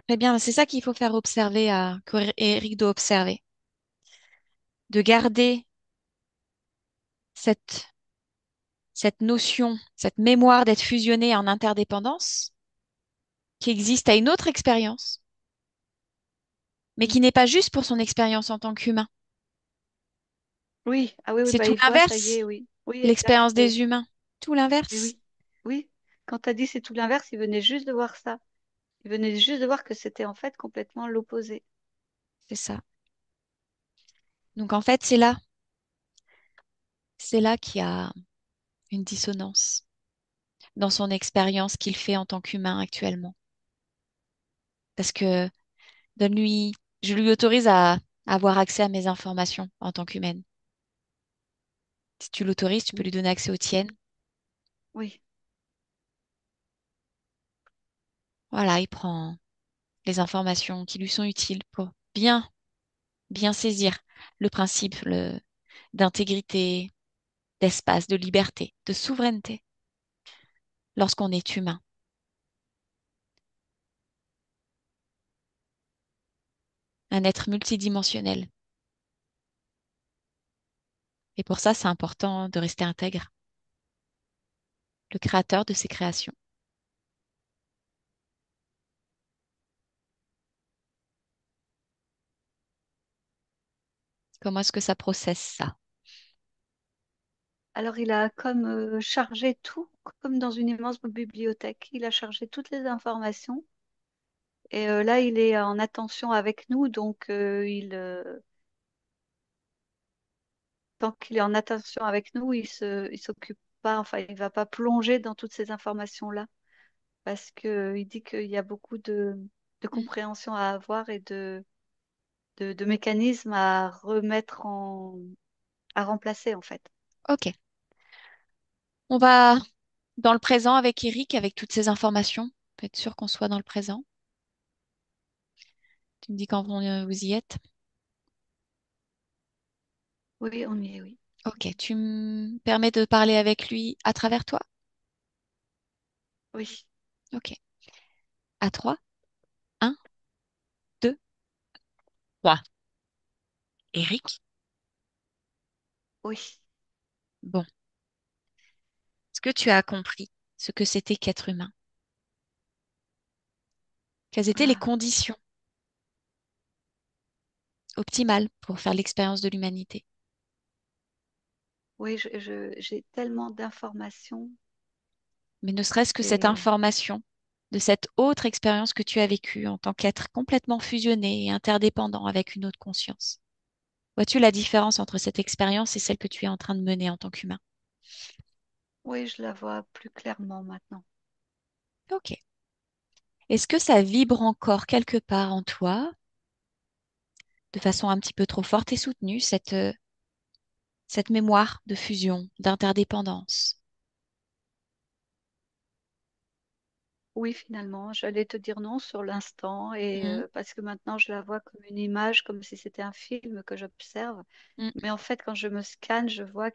Très bien. C'est ça qu'il faut faire observer que Eric doit observer. De garder cette, cette notion, cette mémoire d'être fusionné en interdépendance qui existe à une autre expérience, mais Mm. qui n'est pas juste pour son expérience en tant qu'humain. Oui, ah oui, oui, C'est bah tout il voit, ça y l'inverse, est, oui. Oui, exact. l'expérience des humains. Tout Oui, l'inverse. oui, oui. Quand tu as dit c'est tout l'inverse, il venait juste de voir ça. Il venait juste de voir que c'était en fait complètement l'opposé. C'est ça. Donc en fait, c'est là qu'il y a une dissonance dans son expérience qu'il fait en tant qu'humain actuellement. Parce que donne-lui, je lui autorise à avoir accès à mes informations en tant qu'humaine. Si tu l'autorises, tu peux Mm. lui donner accès aux tiennes. Oui. Voilà, il prend les informations qui lui sont utiles pour bien saisir le principe d'intégrité, d'espace, de liberté, de souveraineté lorsqu'on est humain. Un être multidimensionnel. Et pour ça, c'est important de rester intègre, le créateur de ses créations. Comment est-ce que ça processe ça? Alors il a comme chargé tout, comme dans une immense bibliothèque. Il a chargé toutes les informations. Et là, il est en attention avec nous, donc tant qu'il est en attention avec nous, il s'occupe pas, enfin, il va pas plonger dans toutes ces informations-là, parce que il dit qu'il y a beaucoup de Mm. compréhension à avoir et de mécanismes à remettre à remplacer, en fait. Ok. On va dans le présent avec Eric, avec toutes ces informations. Faut être sûr qu'on soit dans le présent. Tu me dis quand vous y êtes. Oui, on y est, oui. Ok. Tu me permets de parler avec lui à travers toi? Oui. Ok. À trois. Un, deux, trois. Eric. Oui. Bon, est-ce que tu as compris ce que c'était qu'être humain? Quelles étaient les Ah, conditions optimales pour faire l'expérience de l'humanité? oui, j'ai tellement d'informations. Mais ne serait-ce que cette C'est, information de cette autre expérience que tu as vécue en tant qu'être complètement fusionné et interdépendant avec une autre conscience. Vois-tu la différence entre cette expérience et celle que tu es en train de mener en tant qu'humain? oui, je la vois plus clairement maintenant. Ok. Est-ce que ça vibre encore quelque part en toi, de façon un petit peu trop forte et soutenue, cette mémoire de fusion, d'interdépendance? Oui, finalement, j'allais te dire non sur l'instant et Mhm, parce que maintenant je la vois comme une image, comme si c'était un film que j'observe. mhm. Mais en fait, quand je me scanne, je vois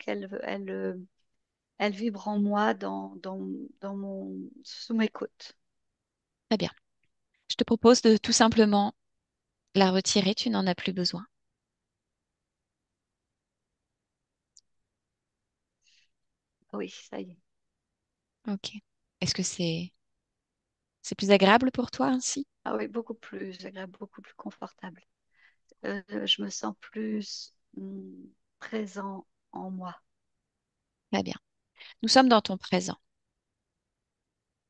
elle vibre en moi sous mes côtes. Très bien. Je te propose de tout simplement la retirer, tu n'en as plus besoin. Oui, ça y est. Ok. Est-ce que c'est plus agréable pour toi ainsi? Ah oui, beaucoup plus agréable, beaucoup plus confortable. Je me sens plus présent en moi. Très bien. Nous sommes dans ton présent.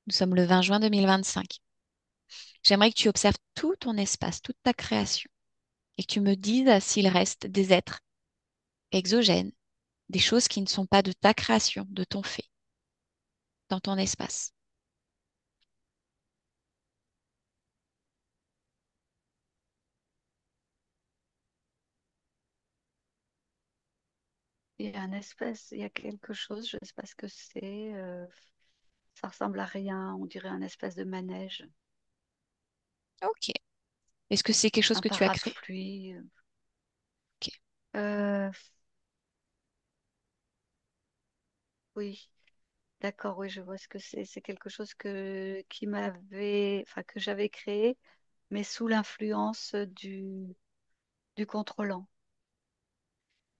Nous sommes le 20 juin 2025. J'aimerais que tu observes tout ton espace, toute ta création, et que tu me dises s'il reste des êtres exogènes, des choses qui ne sont pas de ta création, de ton fait, dans ton espace. Il y a un espèce, il y a quelque chose, je ne sais pas ce que c'est. Ça ressemble à rien, on dirait un espèce de manège, Ok. Est-ce que c'est quelque chose un que tu as créé? parapluie. Ok. Euh, oui, d'accord, oui, je vois ce que c'est. C'est quelque chose que j'avais créé, mais sous l'influence du contrôlant.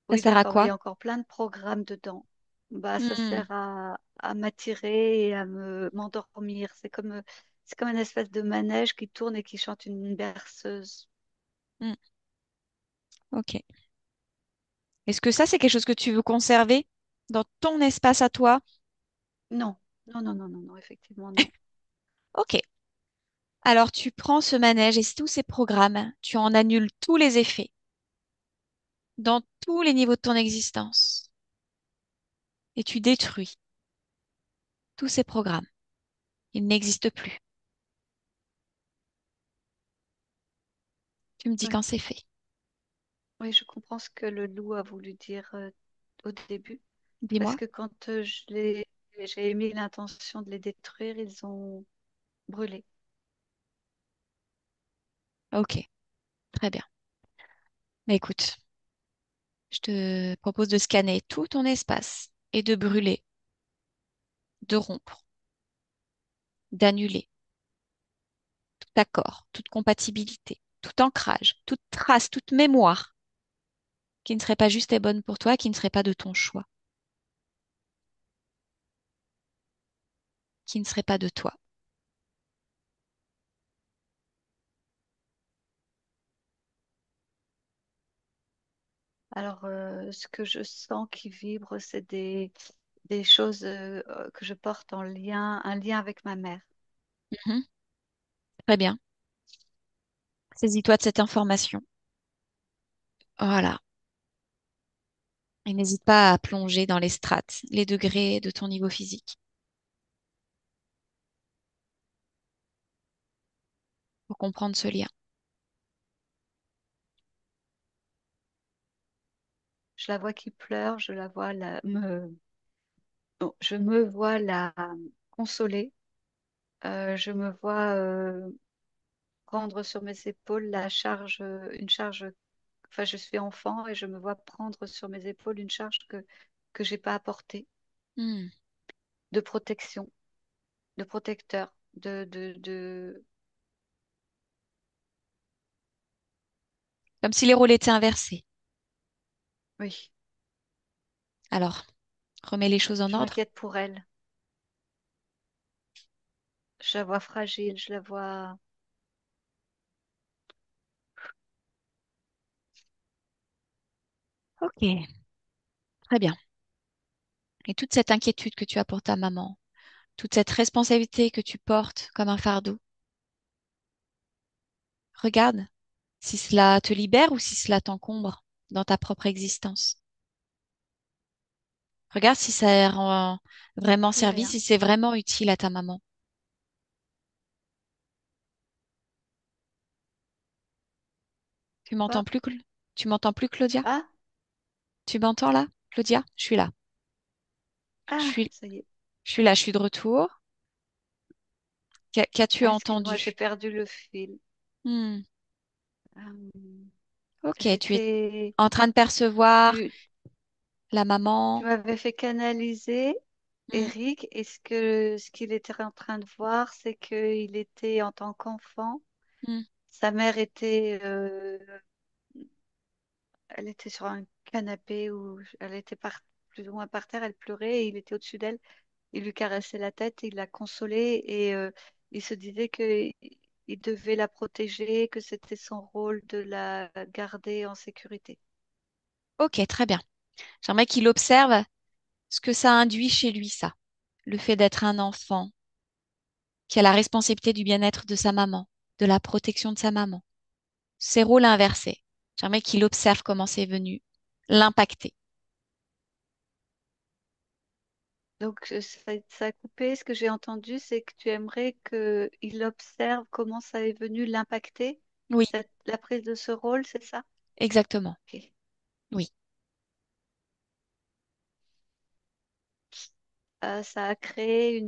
Ça Oui, sert à d'accord, mais il quoi? y a encore plein de programmes dedans. Bah, ça Hmm, sert à m'attirer et m'endormir. C'est comme une espèce de manège qui tourne et qui chante une berceuse. hmm, ok. Est-ce que ça, c'est quelque chose que tu veux conserver dans ton espace à toi? Non, non, non, non, non, non, effectivement, non. Ok. Alors, tu prends ce manège et tous ces programmes, tu en annules tous les effets dans tous les niveaux de ton existence et tu détruis tous ces programmes. Ils n'existent plus. Tu me dis Oui, quand c'est fait. oui, je comprends ce que le loup a voulu dire au début. Parce Dis-moi. que quand j'ai émis l'intention de les détruire, ils ont brûlé. Ok, très bien. Mais écoute, je te propose de scanner tout ton espace et de brûler, de rompre, d'annuler tout accord, toute compatibilité, tout ancrage, toute trace, toute mémoire qui ne serait pas juste et bonne pour toi, qui ne serait pas de ton choix, qui ne serait pas de toi. Alors, ce que je sens qui vibre, c'est des choses que je porte en lien, un lien avec ma mère. Mhm, très bien. Saisis-toi de cette information. Voilà. Et n'hésite pas à plonger dans les strates, les degrés de ton niveau physique pour comprendre ce lien. Je la vois qui pleure, non, je me vois la consoler, je me vois prendre sur mes épaules une charge. Enfin, je suis enfant et je me vois prendre sur mes épaules une charge que j'ai pas apportée, Hmm. de protection, de protecteur, Comme si les rôles étaient inversés. oui, Alors, remets les choses en Je ordre. m'inquiète pour elle. Je la vois fragile, je la vois. Ok, très bien. Et toute cette inquiétude que tu as pour ta maman, toute cette responsabilité que tu portes comme un fardeau, regarde si cela te libère ou si cela t'encombre dans ta propre existence. Regarde si ça rend vraiment Plus service, rien. si c'est vraiment utile à ta maman. Tu m'entends Quoi? plus, tu m'entends plus, Claudia? Ah, Tu m'entends là, Claudia? Je suis là. Je ah, suis, ça y est. je suis là, je suis de retour. Qu'as-tu Ah, excuse-moi, j'ai entendu? perdu le fil. Hmm, Euh, ok, tu es C'était. en train de percevoir Tu, la tu maman. m'avais fait canaliser Hmm, Eric. Ce qu'il était en train de voir, c'est qu'il était en tant qu'enfant. hmm. Sa mère était, elle était sur un canapé où elle était plus ou moins par terre. Elle pleurait et il était au-dessus d'elle. Il lui caressait la tête, il la consolait et il se disait que il devait la protéger, que c'était son rôle de la garder en sécurité. Ok, très bien. J'aimerais qu'il observe ce que ça induit chez lui, ça. Le fait d'être un enfant qui a la responsabilité du bien-être de sa maman, de la protection de sa maman. Ces rôles inversés. J'aimerais qu'il observe comment c'est venu l'impacter. Donc, ça a coupé. Ce que j'ai entendu, c'est que tu aimerais qu'il observe comment ça est venu l'impacter, Oui, la prise de ce rôle, c'est ça? exactement. Ok. Oui. Ça a créé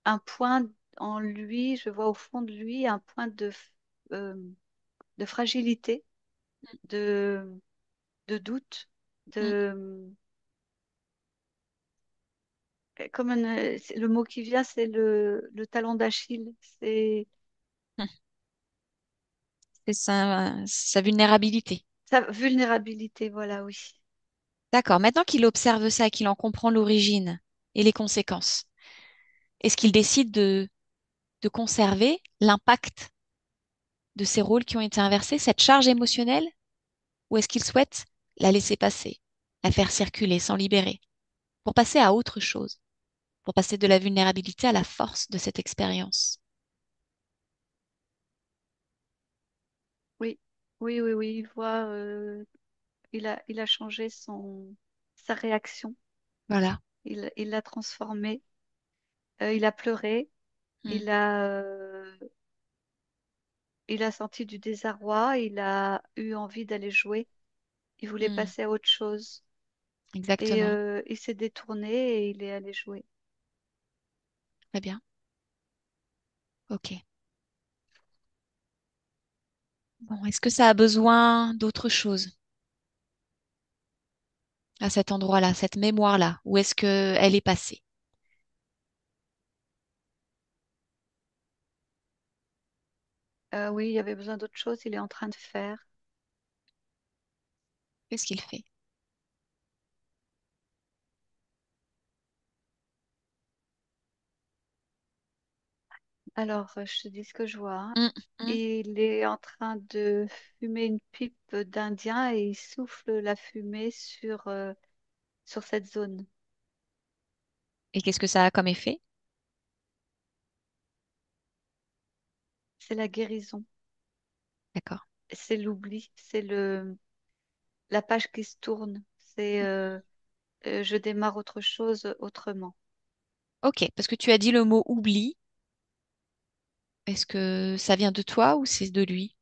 un point en lui, je vois au fond de lui un point euh, de fragilité, de, de doute, Mm, de, le mot qui vient, c'est le talon d'Achille, c'est mm. C'est sa vulnérabilité. sa vulnérabilité, voilà, oui. D'accord. Maintenant qu'il observe ça, qu'il en comprend l'origine et les conséquences, est-ce qu'il décide de conserver l'impact de ces rôles qui ont été inversés, cette charge émotionnelle, ou est-ce qu'il souhaite la laisser passer, la faire circuler, s'en libérer, pour passer à autre chose, pour passer de la vulnérabilité à la force de cette expérience? Oui, oui, oui, oui, il voit, il a changé sa réaction, Voilà. il l'a transformée, il a pleuré, Mm, il a, euh, il a senti du désarroi, il a eu envie d'aller jouer, il voulait mm, passer à autre chose et exactement. il s'est détourné et il est allé jouer. Très bien. OK. Bon, est-ce que ça a besoin d'autre chose à cet endroit-là, cette mémoire-là, ou est-ce que elle est passée? Oui, il y avait besoin d'autre chose, il est en train de faire. Qu'est-ce qu'il fait? Alors, je te dis ce que je vois, hein. Mm, mm. Il est en train de fumer une pipe d'Indien et il souffle la fumée sur cette zone. Et qu'est-ce que ça a comme effet? C'est la guérison, D'accord. c'est l'oubli, c'est la page qui se tourne. C'est je démarre autre chose autrement. Ok, parce que tu as dit le mot oubli. Est-ce que ça vient de toi ou c'est de lui?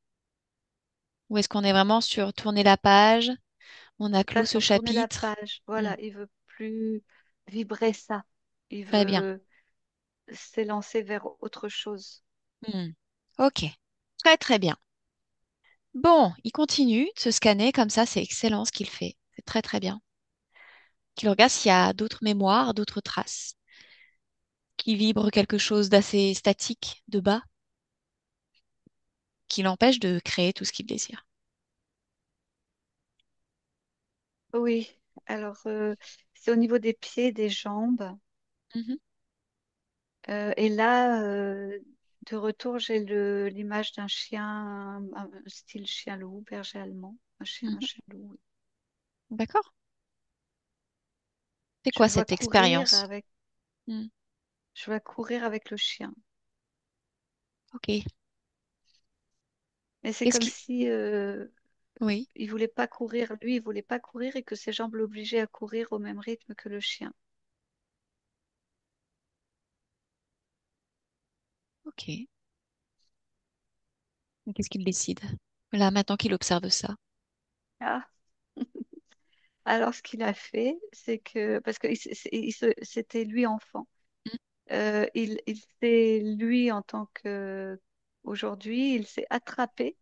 Ou est-ce qu'on est vraiment sur tourner la page, on a clos Ça, ce sur tourner la chapitre? page. Hmm, Voilà, il veut plus vibrer ça. Il très bien. veut s'élancer vers autre chose. Hmm, ok, très très bien. Bon, il continue de se scanner comme ça, c'est excellent ce qu'il fait. C'est très très bien. Qu'il regarde s'il y a d'autres mémoires, d'autres traces, qui vibrent quelque chose d'assez statique, de bas, qui l'empêche de créer tout ce qu'il désire. Oui, alors c'est au niveau des pieds, des jambes. Mhm, Et là, de retour, j'ai l'image d'un chien, un style chien-loup, berger allemand. Un mhm. chien-loup, oui. D'accord. C'est Je quoi le vois cette courir expérience? avec, Hmm, je le vois courir avec le chien. ok. Mais c'est Qu'est-ce comme qui... si Oui, il voulait pas courir, lui, il voulait pas courir et que ses jambes l'obligeaient à courir au même rythme que le chien. ok. Qu'est-ce qu'il décide? Là, maintenant qu'il observe ça. Ah. Alors, ce qu'il a fait, c'est que, parce que c'était lui enfant. Hmm, Il s'est, lui, en tant que, aujourd'hui, il s'est attrapé,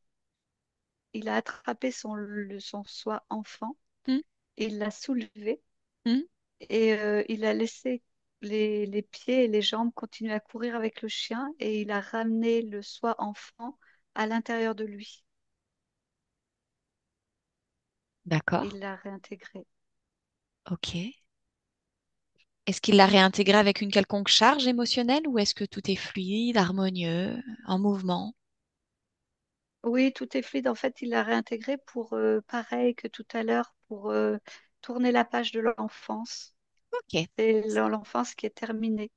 il a attrapé son soi enfant, hmm, il l'a soulevé hmm. et il a laissé les pieds et les jambes continuer à courir avec le chien et il a ramené le soi enfant à l'intérieur de lui. D'accord. Il l'a réintégré. Ok. Est-ce qu'il l'a réintégré avec une quelconque charge émotionnelle ou est-ce que tout est fluide, harmonieux, en mouvement? Oui, tout est fluide. En fait, il l'a réintégré pour, pareil que tout à l'heure, pour tourner la page de l'enfance. Ok, C'est l'enfance qui est terminée.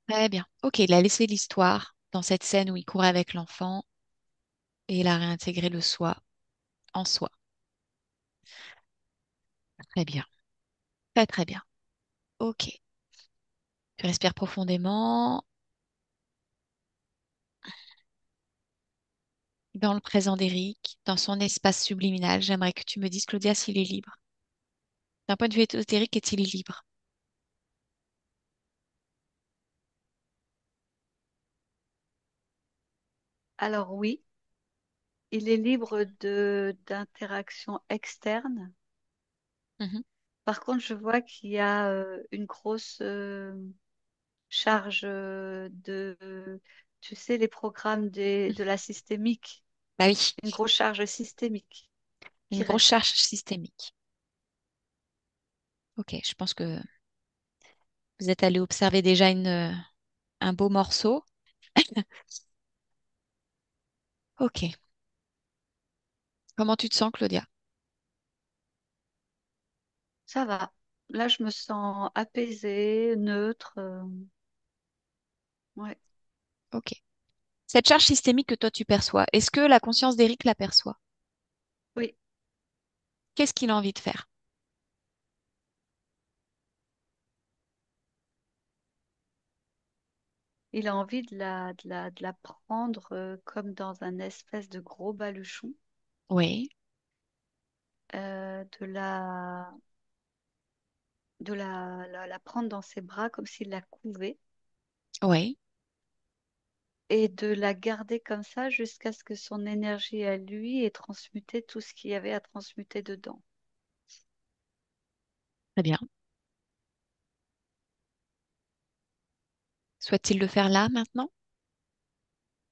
très bien. Ok, il a laissé l'histoire dans cette scène où il courait avec l'enfant et il a réintégré le soi en soi. Très bien. Très très bien. Ok. Tu respires profondément dans le présent d'Éric, dans son espace subliminal. J'aimerais que tu me dises, Claudia, s'il est libre. D'un point de vue ésotérique, est-il libre? Alors oui, il est libre de d'interactions externes. Mhm. Par contre, je vois qu'il y a une grosse charge tu sais, les programmes de la systémique, Bah oui, une grosse charge systémique une qui grosse reste. charge systémique. Ok, je pense que vous êtes allé observer déjà un beau morceau. Ok. Comment tu te sens, Claudia? Ça va. Là, je me sens apaisée, neutre. Ouais. Ok. Cette charge systémique que toi tu perçois, est-ce que la conscience d'Éric la perçoit? Oui, Qu'est-ce qu'il a envie de faire? il a envie de la prendre comme dans un espèce de gros baluchon, Oui, de la prendre dans ses bras comme s'il la couvait oui, et de la garder comme ça jusqu'à ce que son énergie à lui ait transmuté tout ce qu'il y avait à transmuter dedans. très bien. Souhaite-t-il le faire là, maintenant?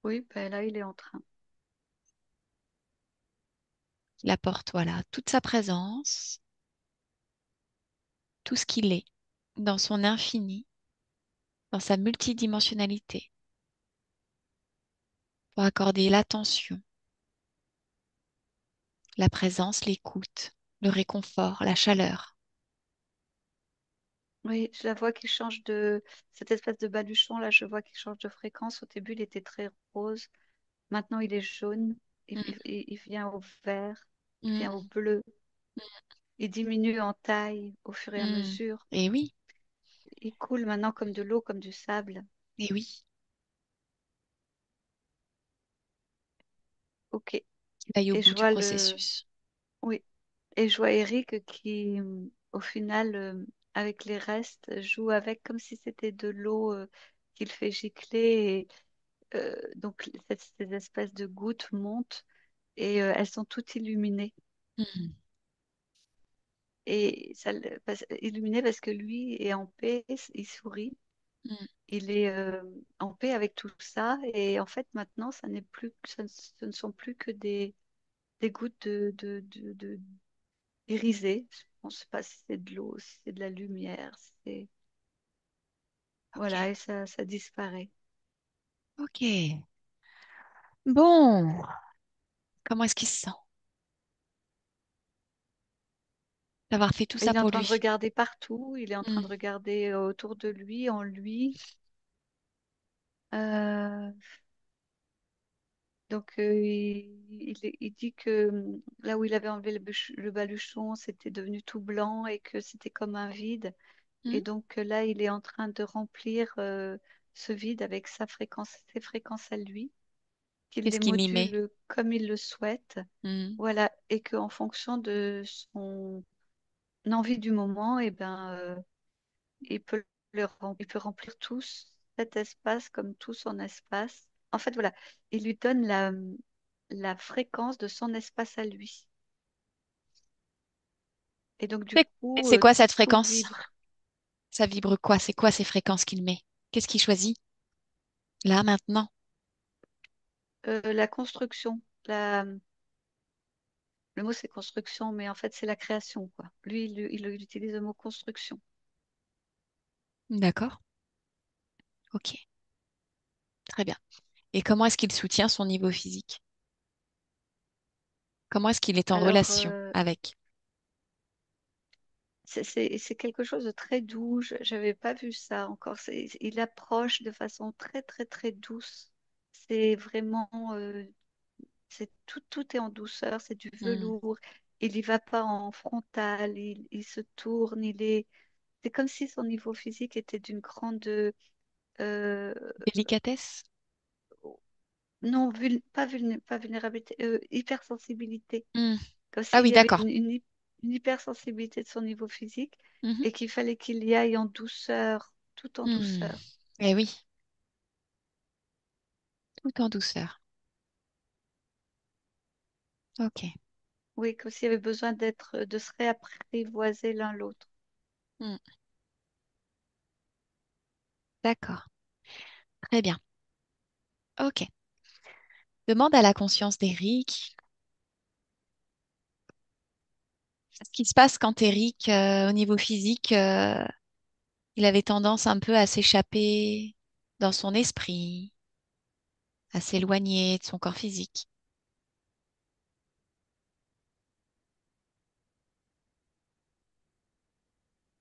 Oui, ben là, il est en train. Il apporte, voilà, toute sa présence, tout ce qu'il est, dans son infini, dans sa multidimensionnalité, pour accorder l'attention, la présence, l'écoute, le réconfort, la chaleur. Oui, je la vois qui change de cette espèce de baluchon là, je vois qu'il change de fréquence. Au début, il était très rose. Maintenant, il est jaune. Mm, Il vient au vert. Il mm, vient au bleu. Il diminue en taille au fur et à mm. mesure. Et oui, Il coule maintenant comme de l'eau, comme du sable. et oui, Ok. qu'il aille au Et bout je du vois le. processus. Oui. Et je vois Eric qui, au final, avec les restes, joue avec comme si c'était de l'eau qu'il fait gicler. Et, donc, ces espèces de gouttes montent et elles sont toutes illuminées. Mm, Et illuminé parce que lui est en paix, il sourit, mm, il est en paix avec tout ça. Et en fait, maintenant, ça n'est plus, ce ne sont plus que des gouttes irisé. On ne sait pas si c'est de l'eau, si c'est de la lumière. C'est... Ok. Voilà, et ça disparaît. Ok. Bon, comment est-ce qu'il se sent d'avoir fait tout Et ça il est en pour train de lui? regarder partout. Il est en train Hmm. de regarder autour de lui, en lui. Euh, donc, il dit que là où il avait enlevé le baluchon, c'était devenu tout blanc et que c'était comme un vide. Hmm. Et donc là, il est en train de remplir ce vide avec sa fréquence, ses fréquences à lui, qu'il Qu'est-ce les qu'il y met? module comme il le souhaite. Hmm. Voilà, et qu'en fonction de son envie du moment, eh ben, il peut il peut remplir tout cet espace comme tout son espace. En fait, voilà, il lui donne la fréquence de son espace à lui. Et donc, du C'est coup, c'est quoi cette tout fréquence? vibre. Ça vibre quoi? C'est quoi ces fréquences qu'il met? Qu'est-ce qu'il choisit? Là, maintenant? La construction, le mot c'est construction, mais en fait, c'est la création, quoi. Lui, il utilise le mot construction. D'accord. Ok. Très bien. Et comment est-ce qu'il soutient son niveau physique? Comment est-ce qu'il est en Alors, relation avec? c'est quelque chose de très doux. J'avais pas vu ça encore. Il approche de façon très, très, très douce. C'est vraiment, c'est tout est en douceur. C'est du Hmm. velours. Il y va pas en frontal. Il se tourne. C'est comme si son niveau physique était d'une grande, euh, Délicatesse? non, pas vulnérabilité, hypersensibilité. Hmm. Comme Ah s'il oui, y avait d'accord. une hypersensibilité de son niveau physique Mhm. et qu'il fallait qu'il y aille en douceur, tout en Hmm. douceur. Eh oui, tout en douceur. Ok. Oui, comme s'il y avait besoin de se réapprivoiser l'un l'autre. Hmm. D'accord. Très bien. Ok. Demande à la conscience d'Eric ce qui se passe quand Eric, au niveau physique, il avait tendance un peu à s'échapper dans son esprit, à s'éloigner de son corps physique.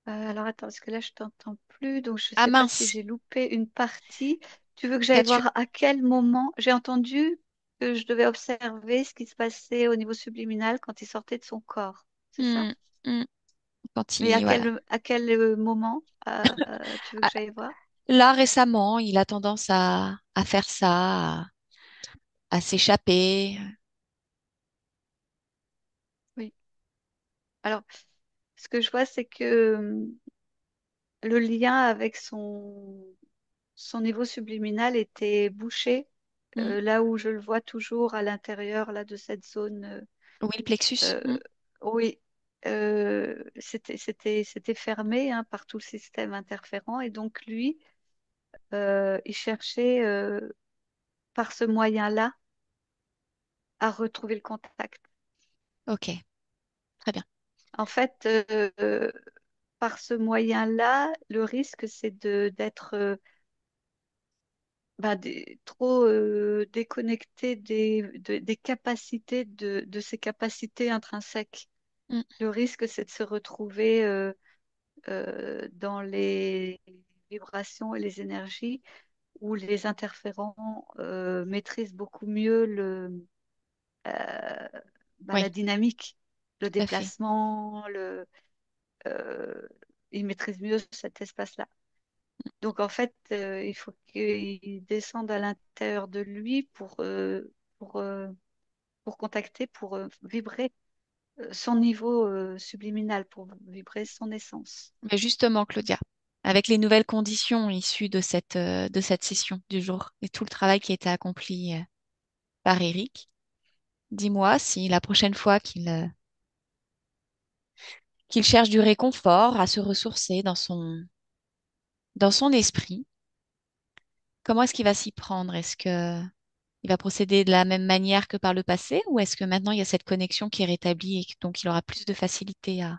Alors attends, parce que là je t'entends plus, donc je ne Ah sais pas si mince, j'ai loupé une partie. Tu veux que j'aille qu'as-tu... voir à quel moment j'ai entendu que je devais observer ce qui se passait au niveau subliminal quand il sortait de son corps, c'est ça? Hmm, hmm. Quand Mais il... Voilà. à quel moment tu veux que Ah, j'aille voir? là, récemment, il a tendance à faire ça, à s'échapper. Oui. Alors, ce que je vois, c'est que le lien avec son niveau subliminal était bouché, Hmm. là où je le vois toujours à l'intérieur là, de cette zone. Oui, le plexus. Euh, Hmm. oui, c'était fermé hein, par tout le système interférent. Et donc, lui, il cherchait par ce moyen-là à retrouver le contact. Ok, très bien. En fait, par ce moyen-là, le risque, c'est d'être trop déconnecté des capacités de ses capacités intrinsèques. Hmm. Le risque, c'est de se retrouver dans les vibrations et les énergies où les interférents maîtrisent beaucoup mieux euh, la Oui, dynamique, le tout à fait. déplacement, euh, ils maîtrisent mieux cet espace-là. Donc en fait, il faut qu'il descende à l'intérieur de lui pour, euh, pour contacter, pour vibrer son niveau subliminal, pour vibrer son essence. Mais justement, Claudia, avec les nouvelles conditions issues de cette session du jour et tout le travail qui a été accompli par Eric, dis-moi si la prochaine fois qu'il cherche du réconfort à se ressourcer dans son esprit, comment est-ce qu'il va s'y prendre? Est-ce que Il va procéder de la même manière que par le passé, ou est-ce que maintenant il y a cette connexion qui est rétablie et que donc il aura plus de facilité à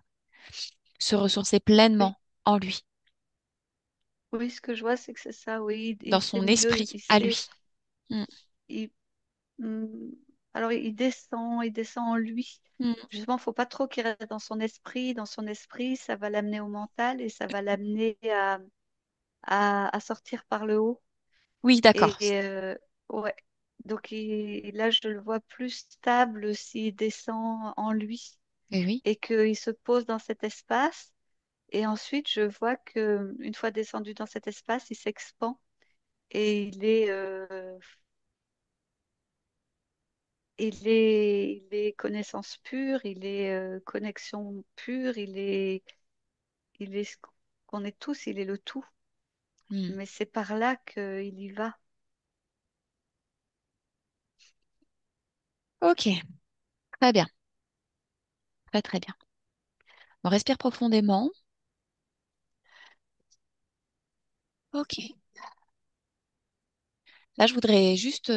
se ressourcer Oui, pleinement en lui, oui, ce que je vois, c'est que c'est ça, oui, dans il sait son mieux, esprit, il à sait, lui? Mm, il, hmm, alors il descend en lui. mm. Justement, faut pas trop qu'il reste dans son esprit. Dans son esprit, ça va l'amener au mental et ça va l'amener à sortir par le haut. Oui, Et d'accord. ouais, donc là, je le vois plus stable s'il descend en lui Eh oui. et qu'il se pose dans cet espace. Et ensuite, je vois que une fois descendu dans cet espace, il s'expand et il est connaissance pure, il est connexion pure, il est ce qu'on est tous, il est le tout. Mm. Mais c'est par là qu'il y va. Ok, très bien, très très bien. On respire profondément. Ok. Là, je voudrais juste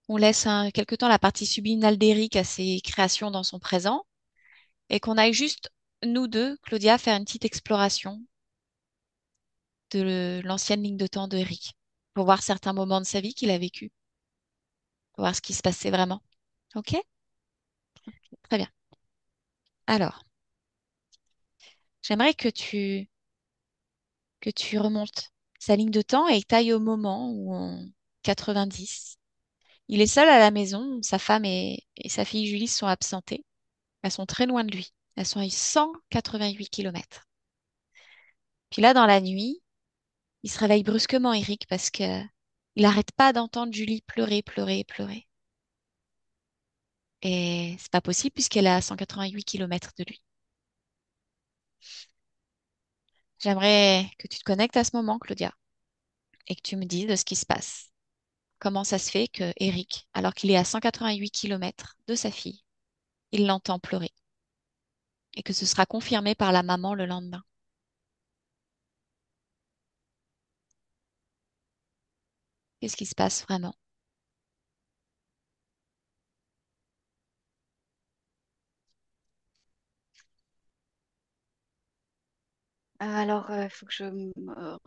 qu'on laisse quelque temps la partie subliminale d'Eric à ses créations dans son présent et qu'on aille juste, nous deux, Claudia, faire une petite exploration de l'ancienne ligne de temps de Eric pour voir certains moments de sa vie qu'il a vécu, pour voir ce qui se passait vraiment. Ok? Très bien. Alors, j'aimerais que tu remontes sa ligne de temps et que tu ailles au moment où en 90, il est seul à la maison, sa femme et sa fille Julie sont absentées. Elles sont très loin de lui. Elles sont à 188 kilomètres. Puis là, dans la nuit, il se réveille brusquement, Eric, parce que il n'arrête pas d'entendre Julie pleurer, pleurer, pleurer. Et c'est pas possible puisqu'elle est à 188 kilomètres de lui. J'aimerais que tu te connectes à ce moment, Claudia, et que tu me dises de ce qui se passe. Comment ça se fait que Eric, alors qu'il est à 188 kilomètres de sa fille, il l'entend pleurer et que ce sera confirmé par la maman le lendemain. Qu'est-ce qui se passe vraiment? Alors, il faut que je me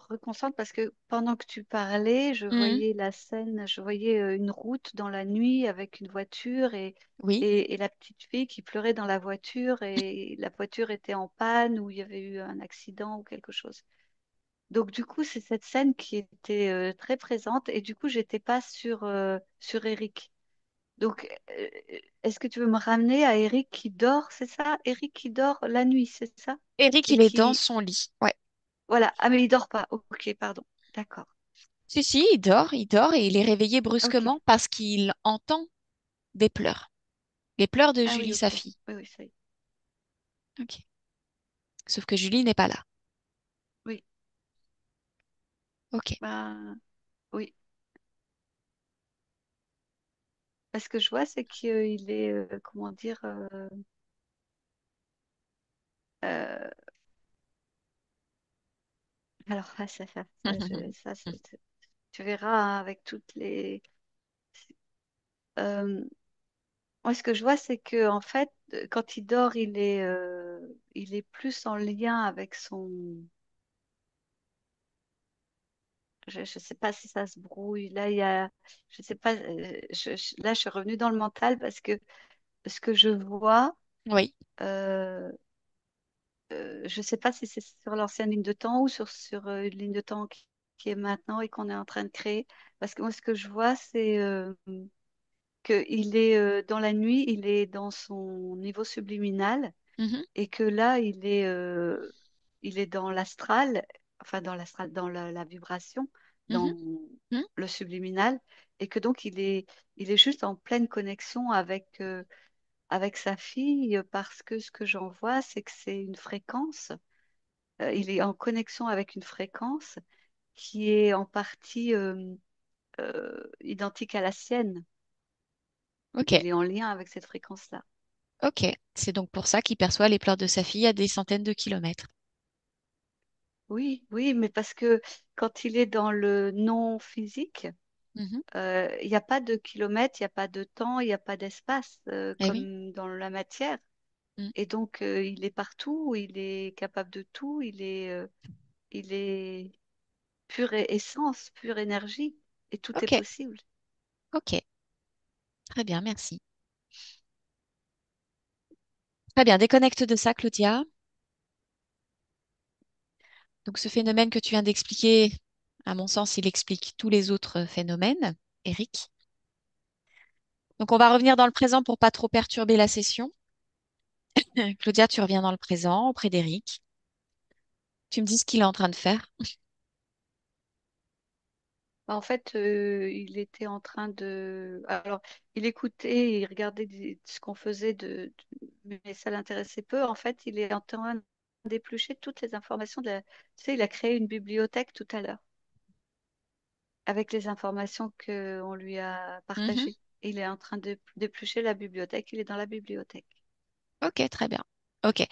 reconcentre parce que pendant que tu parlais, je Mhm. voyais la scène, je voyais une route dans la nuit avec une voiture Oui. et la petite fille qui pleurait dans la voiture et la voiture était en panne ou il y avait eu un accident ou quelque chose. Donc, du coup, c'est cette scène qui était très présente et du coup, j'étais pas sur Eric. Donc, est-ce que tu veux me ramener à Eric qui dort, c'est ça? Eric qui dort la nuit, c'est ça? Eric, Et il est dans qui, son lit. Ouais. voilà. Ah, mais il dort pas. Ok, pardon. D'accord. Si, si, il dort et il est réveillé Ok. brusquement parce qu'il entend des pleurs. Les pleurs de Ah oui, Julie, sa ok. fille. Oui, oui, ça y est. Ok. Sauf que Julie n'est pas là. Oui. Ok. Bah, oui. Ce que je vois, c'est qu'il est, comment dire, euh, alors, tu verras hein, avec toutes les. Euh, Moi, ce que je vois, c'est que en fait, quand il dort, il est plus en lien avec son. Je ne sais pas si ça se brouille. Là, il y a, je sais pas. Là, je suis revenue dans le mental parce que ce que je vois, Oui. euh, je ne sais pas si c'est sur l'ancienne ligne de temps ou sur une ligne de temps qui est maintenant et qu'on est en train de créer. Parce que moi, ce que je vois, c'est qu'il est dans la nuit, il est dans son niveau subliminal Mhm, et que là, il est dans l'astral, enfin dans l'astral, dans la vibration, mhm, dans mhm. le subliminal, et que donc il est juste en pleine connexion avec sa fille, parce que ce que j'en vois, c'est que c'est une fréquence, il est en connexion avec une fréquence qui est en partie identique à la sienne. Ok. Il est en lien avec cette fréquence-là. Ok. C'est donc pour ça qu'il perçoit les pleurs de sa fille à des centaines de kilomètres. Oui, oui, mais parce que quand il est dans le non physique, Mhm. Il n'y a pas de kilomètres, il n'y a pas de temps, il n'y a pas d'espace Eh oui, comme dans la matière. mm. Et donc, il est partout, il est capable de tout, il est pure essence, pure énergie, et tout est Ok, possible. ok, très bien, merci. Très bien, déconnecte de ça, Claudia. Donc ce phénomène que tu viens d'expliquer, à mon sens, il explique tous les autres phénomènes, Eric. Donc on va revenir dans le présent pour pas trop perturber la session. Claudia, tu reviens dans le présent auprès d'Eric. Tu me dis ce qu'il est en train de faire. Bah, en fait, il était en train de... Alors, il écoutait, il regardait ce qu'on faisait, mais ça l'intéressait peu. En fait, il est en train d'éplucher toutes les informations de la... Tu sais, il a créé une bibliothèque tout à l'heure avec les informations qu'on lui a Mhm. partagées. Il est en train d'éplucher la bibliothèque, il est dans la bibliothèque. Ok, très bien. Ok.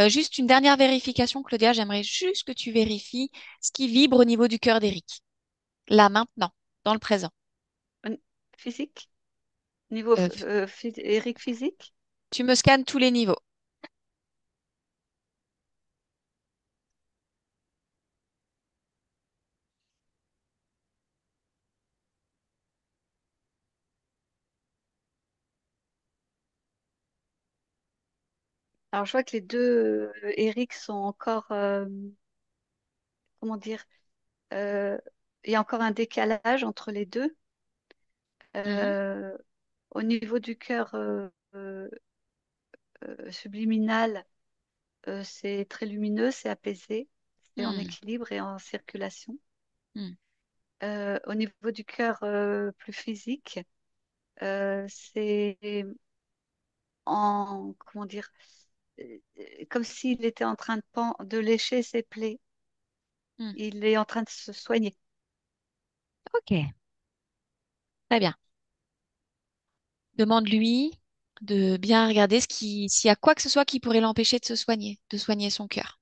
Juste une dernière vérification, Claudia. J'aimerais juste que tu vérifies ce qui vibre au niveau du cœur d'Eric. Là, maintenant, dans le présent. Hum, Physique? Niveau Euh, Eric physique? Tu me scannes tous les niveaux. Alors, je vois que les deux Eric sont encore, comment dire, euh, il y a encore un décalage entre les deux. Mhm. Euh, Au niveau du cœur subliminal, c'est très lumineux, c'est apaisé, c'est en Hmm, équilibre et en circulation. hmm, Au niveau du cœur plus physique, c'est en, comment dire, comme s'il était en train de lécher ses plaies. hmm. Il est en train de se soigner. Ok, très bien. Demande-lui de bien regarder s'il y a quoi que ce soit qui pourrait l'empêcher de soigner son cœur.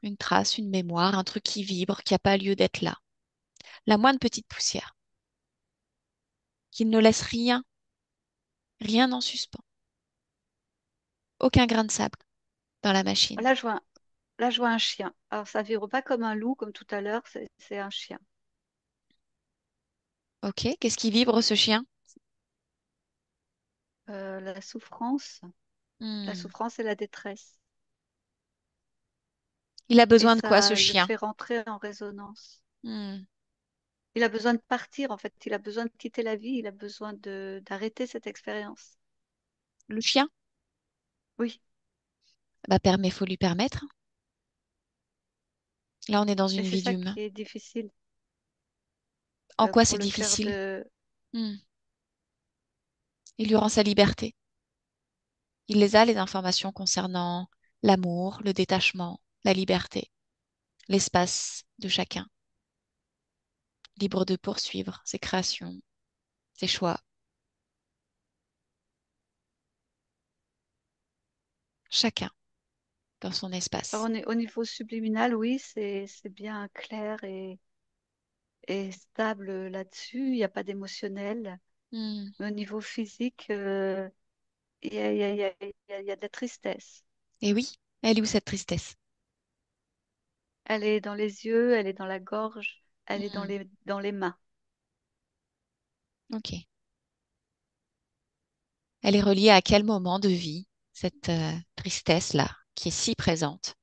Une trace, une mémoire, un truc qui vibre, qui n'a pas lieu d'être là. La moindre petite poussière. Qu'il ne laisse rien, rien en suspens. Aucun grain de sable dans la machine. Là, là, je vois un chien. Alors, ça vibre pas comme un loup, comme tout à l'heure, c'est un chien. Ok, qu'est-ce qui vibre ce chien? La Hmm. souffrance et la détresse. Il a Et besoin de quoi ce ça le chien? fait rentrer en résonance. Hmm. Il a besoin de partir, en fait. Il a besoin de quitter la vie. Il a besoin d'arrêter cette expérience. Le chien? Oui, Bah, faut lui permettre. Là, on est dans mais une c'est vie ça d'humain. qui est difficile En quoi pour c'est le cœur difficile? de... Hmm. Il lui rend sa liberté. Il les a, les informations concernant l'amour, le détachement, la liberté, l'espace de chacun, libre de poursuivre ses créations, ses choix, chacun dans son espace. Alors, au niveau subliminal, oui, c'est bien clair et stable là-dessus. Il n'y a pas d'émotionnel. Hmm. Mais au niveau physique, il y a de la tristesse. Et oui, elle est où cette tristesse? Elle est dans les yeux, elle est dans la gorge, elle est Hmm. dans les mains. Ok. Elle est reliée à quel moment de vie, cette tristesse-là, qui est si présente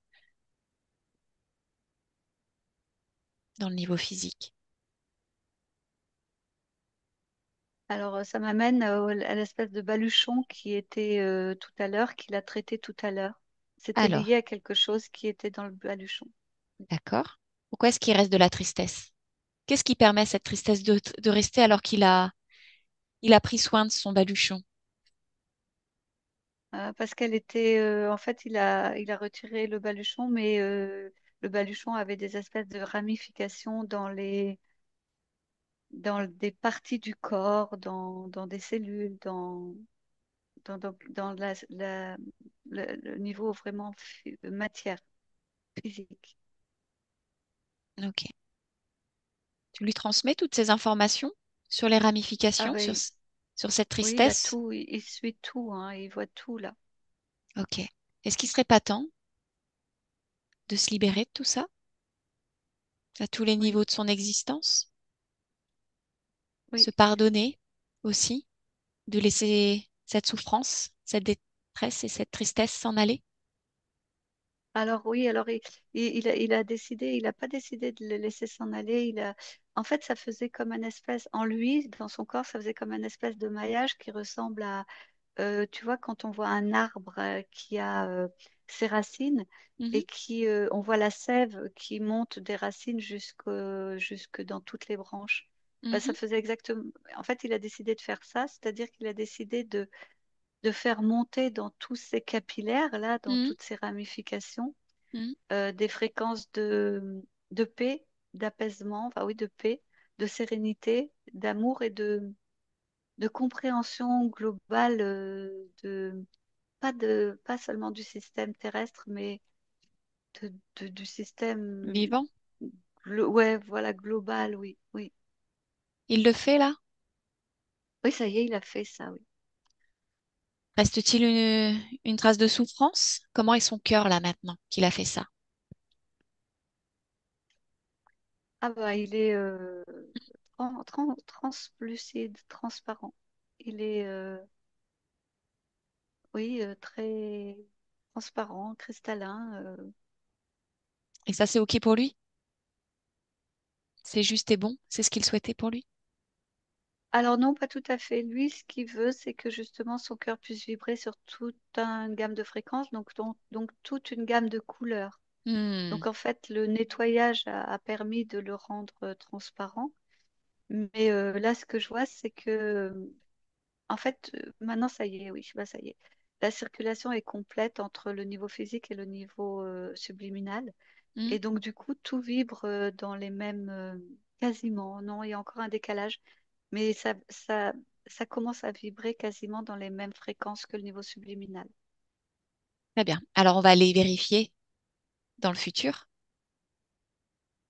dans le niveau physique? Alors, ça m'amène à l'espèce de baluchon qui était tout à l'heure, qu'il a traité tout à l'heure. C'était lié Alors, à quelque chose qui était dans le baluchon. d'accord. Pourquoi est-ce qu'il reste de la tristesse? Qu'est-ce qui permet à cette tristesse de rester alors il a pris soin de son baluchon? Parce qu'elle était, en fait, il a retiré le baluchon, mais le baluchon avait des espèces de ramifications dans des parties du corps, dans des cellules, dans le niveau vraiment matière physique. Ok. Tu lui transmets toutes ces informations sur les Ah ramifications, ben, sur cette oui, il a tristesse? tout, il suit tout, hein, il voit tout là. Ok. Est-ce qu'il serait pas temps de se libérer de tout ça, à tous les Oui, niveaux de son existence? Se oui. pardonner aussi, de laisser cette souffrance, cette détresse et cette tristesse s'en aller? Alors oui, alors il a décidé, il n'a pas décidé de le laisser s'en aller. En fait, ça faisait comme un espèce, en lui, dans son corps, ça faisait comme un espèce de maillage qui ressemble à, tu vois, quand on voit un arbre qui a ses racines Mhm, et on voit la sève qui monte des racines jusque dans toutes les branches. Ben, ça mhm, faisait exactement. En fait, il a décidé de faire ça, c'est-à-dire qu'il a décidé de faire monter dans tous ces capillaires là, dans mhm, toutes ces ramifications mhm. des fréquences de paix, d'apaisement, enfin oui, de paix, de sérénité, d'amour et de compréhension globale pas seulement du système terrestre, mais du système, Vivant? ouais, voilà, global, oui, oui. Il le fait là? Oui, ça y est, il a fait ça, oui. Reste-t-il une trace de souffrance? Comment est son cœur là maintenant qu'il a fait ça? Ah bah, il est translucide, transparent. Il est, oui, très transparent, cristallin. Et ça, c'est OK pour lui? C'est juste et bon? C'est ce qu'il souhaitait pour lui? Alors non, pas tout à fait. Lui, ce qu'il veut, c'est que justement son cœur puisse vibrer sur toute une gamme de fréquences, donc toute une gamme de couleurs. Hmm, Donc en fait, le nettoyage a permis de le rendre transparent. Mais là, ce que je vois, c'est que en fait, maintenant, ça y est, oui, bah, ça y est. La circulation est complète entre le niveau physique et le niveau subliminal. hmm. Et donc, du coup, tout vibre dans les mêmes, quasiment. Non, il y a encore un décalage, mais ça commence à vibrer quasiment dans les mêmes fréquences que le niveau subliminal. Très bien. Alors, on va aller vérifier dans le futur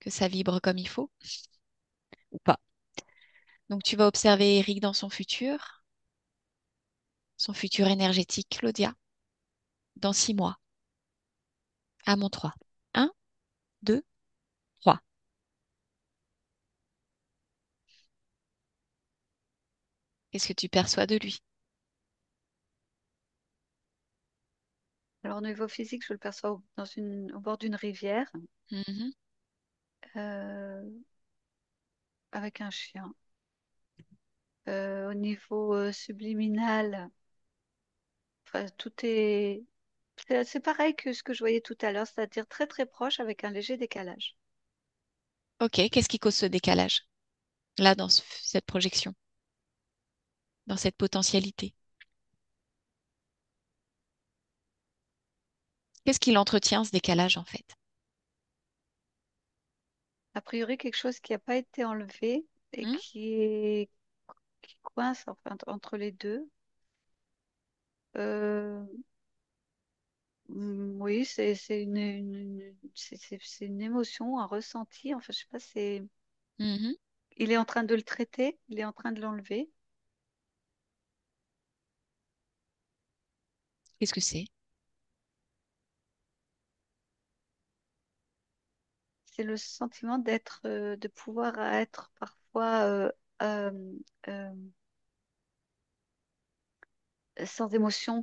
que ça vibre comme il faut ou pas. Donc, tu vas observer Eric dans son futur énergétique, Claudia, dans 6 mois, à mon 3. 1, 2, 3. Qu'est-ce que tu perçois de lui? Alors, au niveau physique, je le perçois au bord d'une rivière, Mhm. euh, avec un chien. Au niveau subliminal, enfin, c'est pareil que ce que je voyais tout à l'heure, c'est-à-dire très très proche avec un léger décalage. Ok, qu'est-ce qui cause ce décalage? Là, dans cette projection, dans cette potentialité. Qu'est-ce qui l'entretient, ce décalage, en fait? A priori, quelque chose qui n'a pas été enlevé et Hmm, qui coince enfin, entre les deux. Euh, oui, c'est une émotion, un ressenti. Enfin, je sais pas, mhm. il est en train de le traiter, il est en train de l'enlever. Qu'est-ce que c'est? C'est le sentiment de pouvoir être parfois euh, euh, sans émotion,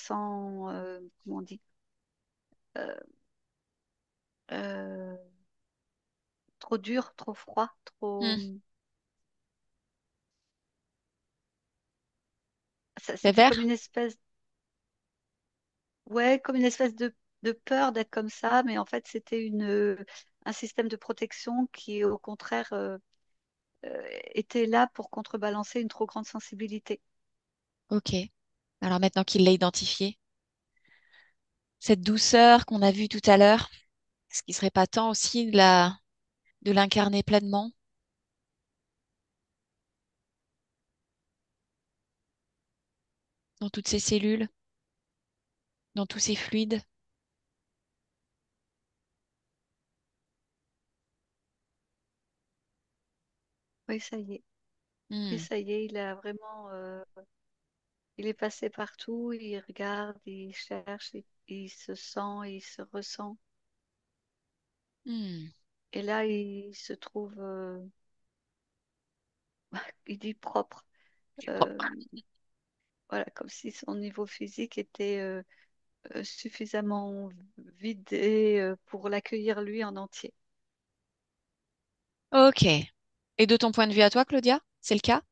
comment on dit, euh, euh, trop dur, trop froid, trop. Hmm. C'était comme Sévère? une espèce, ouais, comme une espèce de peur d'être comme ça, mais en fait, c'était un système de protection qui, au contraire, était là pour contrebalancer une trop grande sensibilité. Ok. Alors maintenant qu'il l'a identifié, cette douceur qu'on a vue tout à l'heure, est-ce qu'il serait pas temps aussi de l'incarner pleinement dans toutes ses cellules, dans tous ses fluides? Oui, ça y est. Et Hmm. ça y est, il a vraiment, il est passé partout, il regarde, il cherche, il se sent, il se ressent. Hmm. Et là, il se trouve, il dit propre. Euh, Propre. voilà, comme si son niveau physique était suffisamment vidé pour l'accueillir lui en entier. Ok. Et de ton point de vue à toi, Claudia, c'est le cas?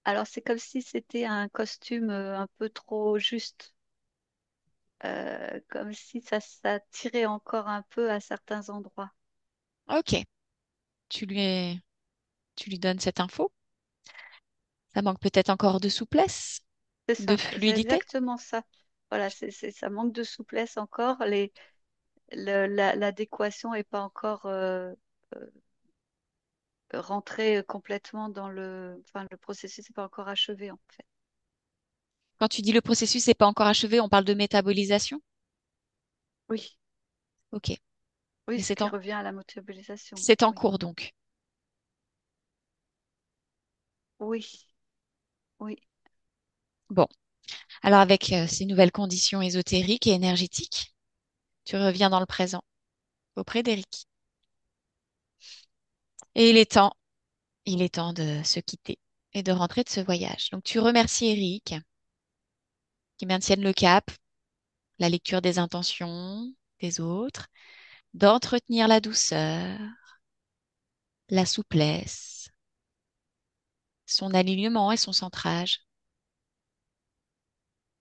Alors, c'est comme si c'était un costume un peu trop juste, comme si ça tirait encore un peu à certains endroits. Ok. Tu lui, tu lui donnes cette info. Ça manque peut-être encore de souplesse, C'est de ça, c'est fluidité. exactement ça. Voilà, ça manque de souplesse encore. L'adéquation n'est pas encore euh, rentrée complètement dans enfin, le processus n'est pas encore achevé en fait. Quand tu dis le processus n'est pas encore achevé, on parle de métabolisation. Oui, Ok. oui, Mais ce qui revient à la motorisation. c'est en Oui, cours donc. oui, oui, Bon. Alors avec ces nouvelles conditions ésotériques et énergétiques, tu reviens dans le présent auprès d'Eric. Et il est temps de se quitter et de rentrer de ce voyage. Donc tu remercies Eric qui maintienne le cap, la lecture des intentions des autres, d'entretenir la douceur, la souplesse, son alignement et son centrage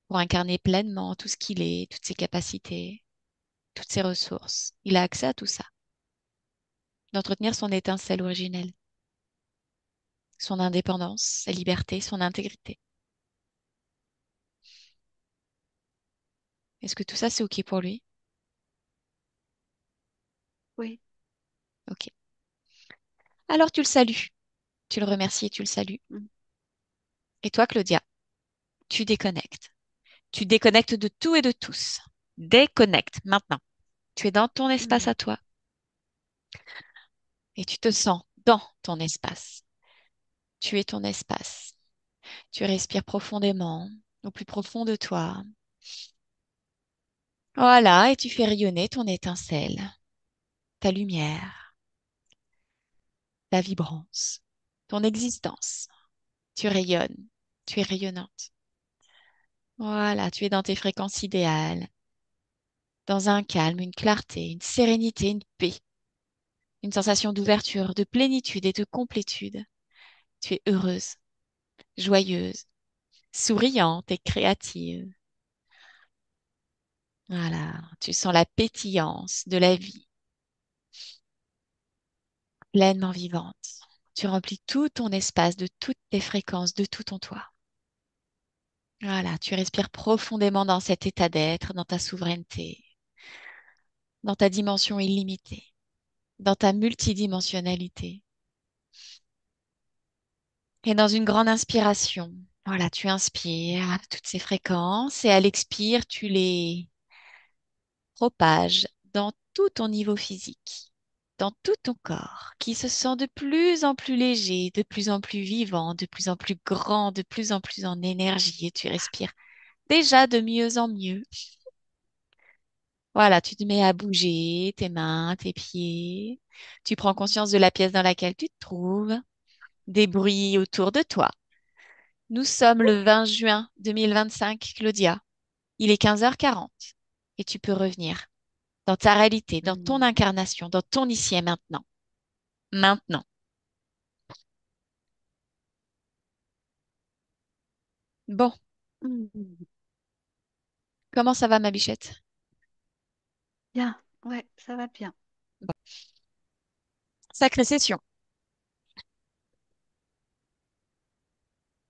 pour incarner pleinement tout ce qu'il est, toutes ses capacités, toutes ses ressources. Il a accès à tout ça. D'entretenir son étincelle originelle, son indépendance, sa liberté, son intégrité. Est-ce que tout ça, c'est OK pour lui? oui. OK. Alors tu le salues, tu le remercies et tu le salues. Mm, Et toi, Claudia, tu déconnectes. Tu déconnectes de tout et de tous. Déconnecte maintenant. Tu es dans ton espace mm, à toi et tu te sens dans ton espace. Tu es ton espace. Tu respires profondément, au plus profond de toi. Voilà, et tu fais rayonner ton étincelle, ta lumière, ta vibrance, ton existence. Tu rayonnes, tu es rayonnante. Voilà, tu es dans tes fréquences idéales, dans un calme, une clarté, une sérénité, une paix, une sensation d'ouverture, de plénitude et de complétude. Tu es heureuse, joyeuse, souriante et créative. Voilà, tu sens la pétillance de la vie, pleinement vivante. Tu remplis tout ton espace de toutes tes fréquences, de tout ton toi. Voilà, tu respires profondément dans cet état d'être, dans ta souveraineté, dans ta dimension illimitée, dans ta multidimensionnalité. Et dans une grande inspiration, voilà, tu inspires toutes ces fréquences et à l'expire, tu les propages dans tout ton niveau physique, dans tout ton corps, qui se sent de plus en plus léger, de plus en plus vivant, de plus en plus grand, de plus en plus en énergie et tu respires déjà de mieux en mieux. Voilà, tu te mets à bouger tes mains, tes pieds. Tu prends conscience de la pièce dans laquelle tu te trouves, des bruits autour de toi. Nous sommes le 20 juin 2025, Claudia. Il est 15h40 et tu peux revenir dans ta réalité, dans ton mm, incarnation, dans ton ici et maintenant. Maintenant. Bon, mm. comment ça va, ma bichette? Bien, ouais, ça va bien. Bon. Sacrée session.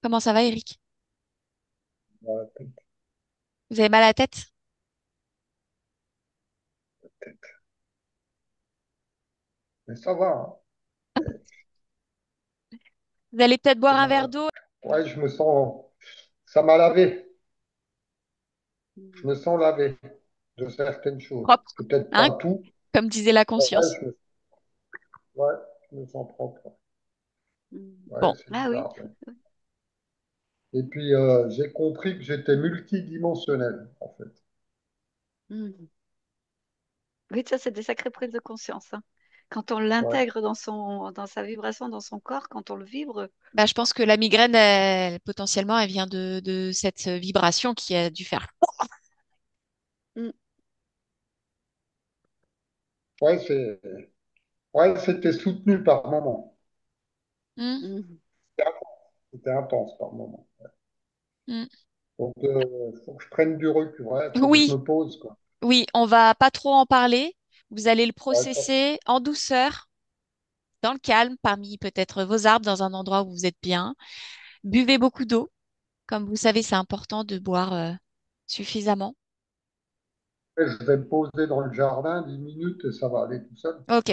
Comment ça va, Eric? Ouais, Vous avez mal à la tête? mais ça va, hein. Vous allez peut-être boire un verre Voilà. d'eau? Ouais, je me sens, ça m'a lavé. Je Mm. me sens lavé. de certaines choses. Propre, Peut-être hein, pas tout. comme disait la Ouais, conscience. ouais, je me sens propre. Mm. Ouais, Bon, c'est Ah oui. bizarre. Ouais. Et puis, j'ai compris que j'étais multidimensionnel, en fait. Mm. Oui, ça, c'est des sacrées prises de conscience, hein. Quand on Ouais. l'intègre dans sa vibration, dans son corps, quand on le vibre, bah, je pense que la migraine, potentiellement, elle vient de cette vibration qui a dû faire. mm, Ouais, ouais, c'était soutenu par moment. Hmm, mm. C'était intense par moment. hmm. Donc, faut que je prenne du recul. Ouais, faut que je Oui, me pose, quoi. oui, on va pas trop en parler. Vous allez le Ouais, processer en douceur, dans le calme, parmi peut-être vos arbres, dans un endroit où vous êtes bien. Buvez beaucoup d'eau. Comme vous savez, c'est important de boire suffisamment. je vais me poser dans le jardin 10 minutes et ça va aller tout seul. Ok,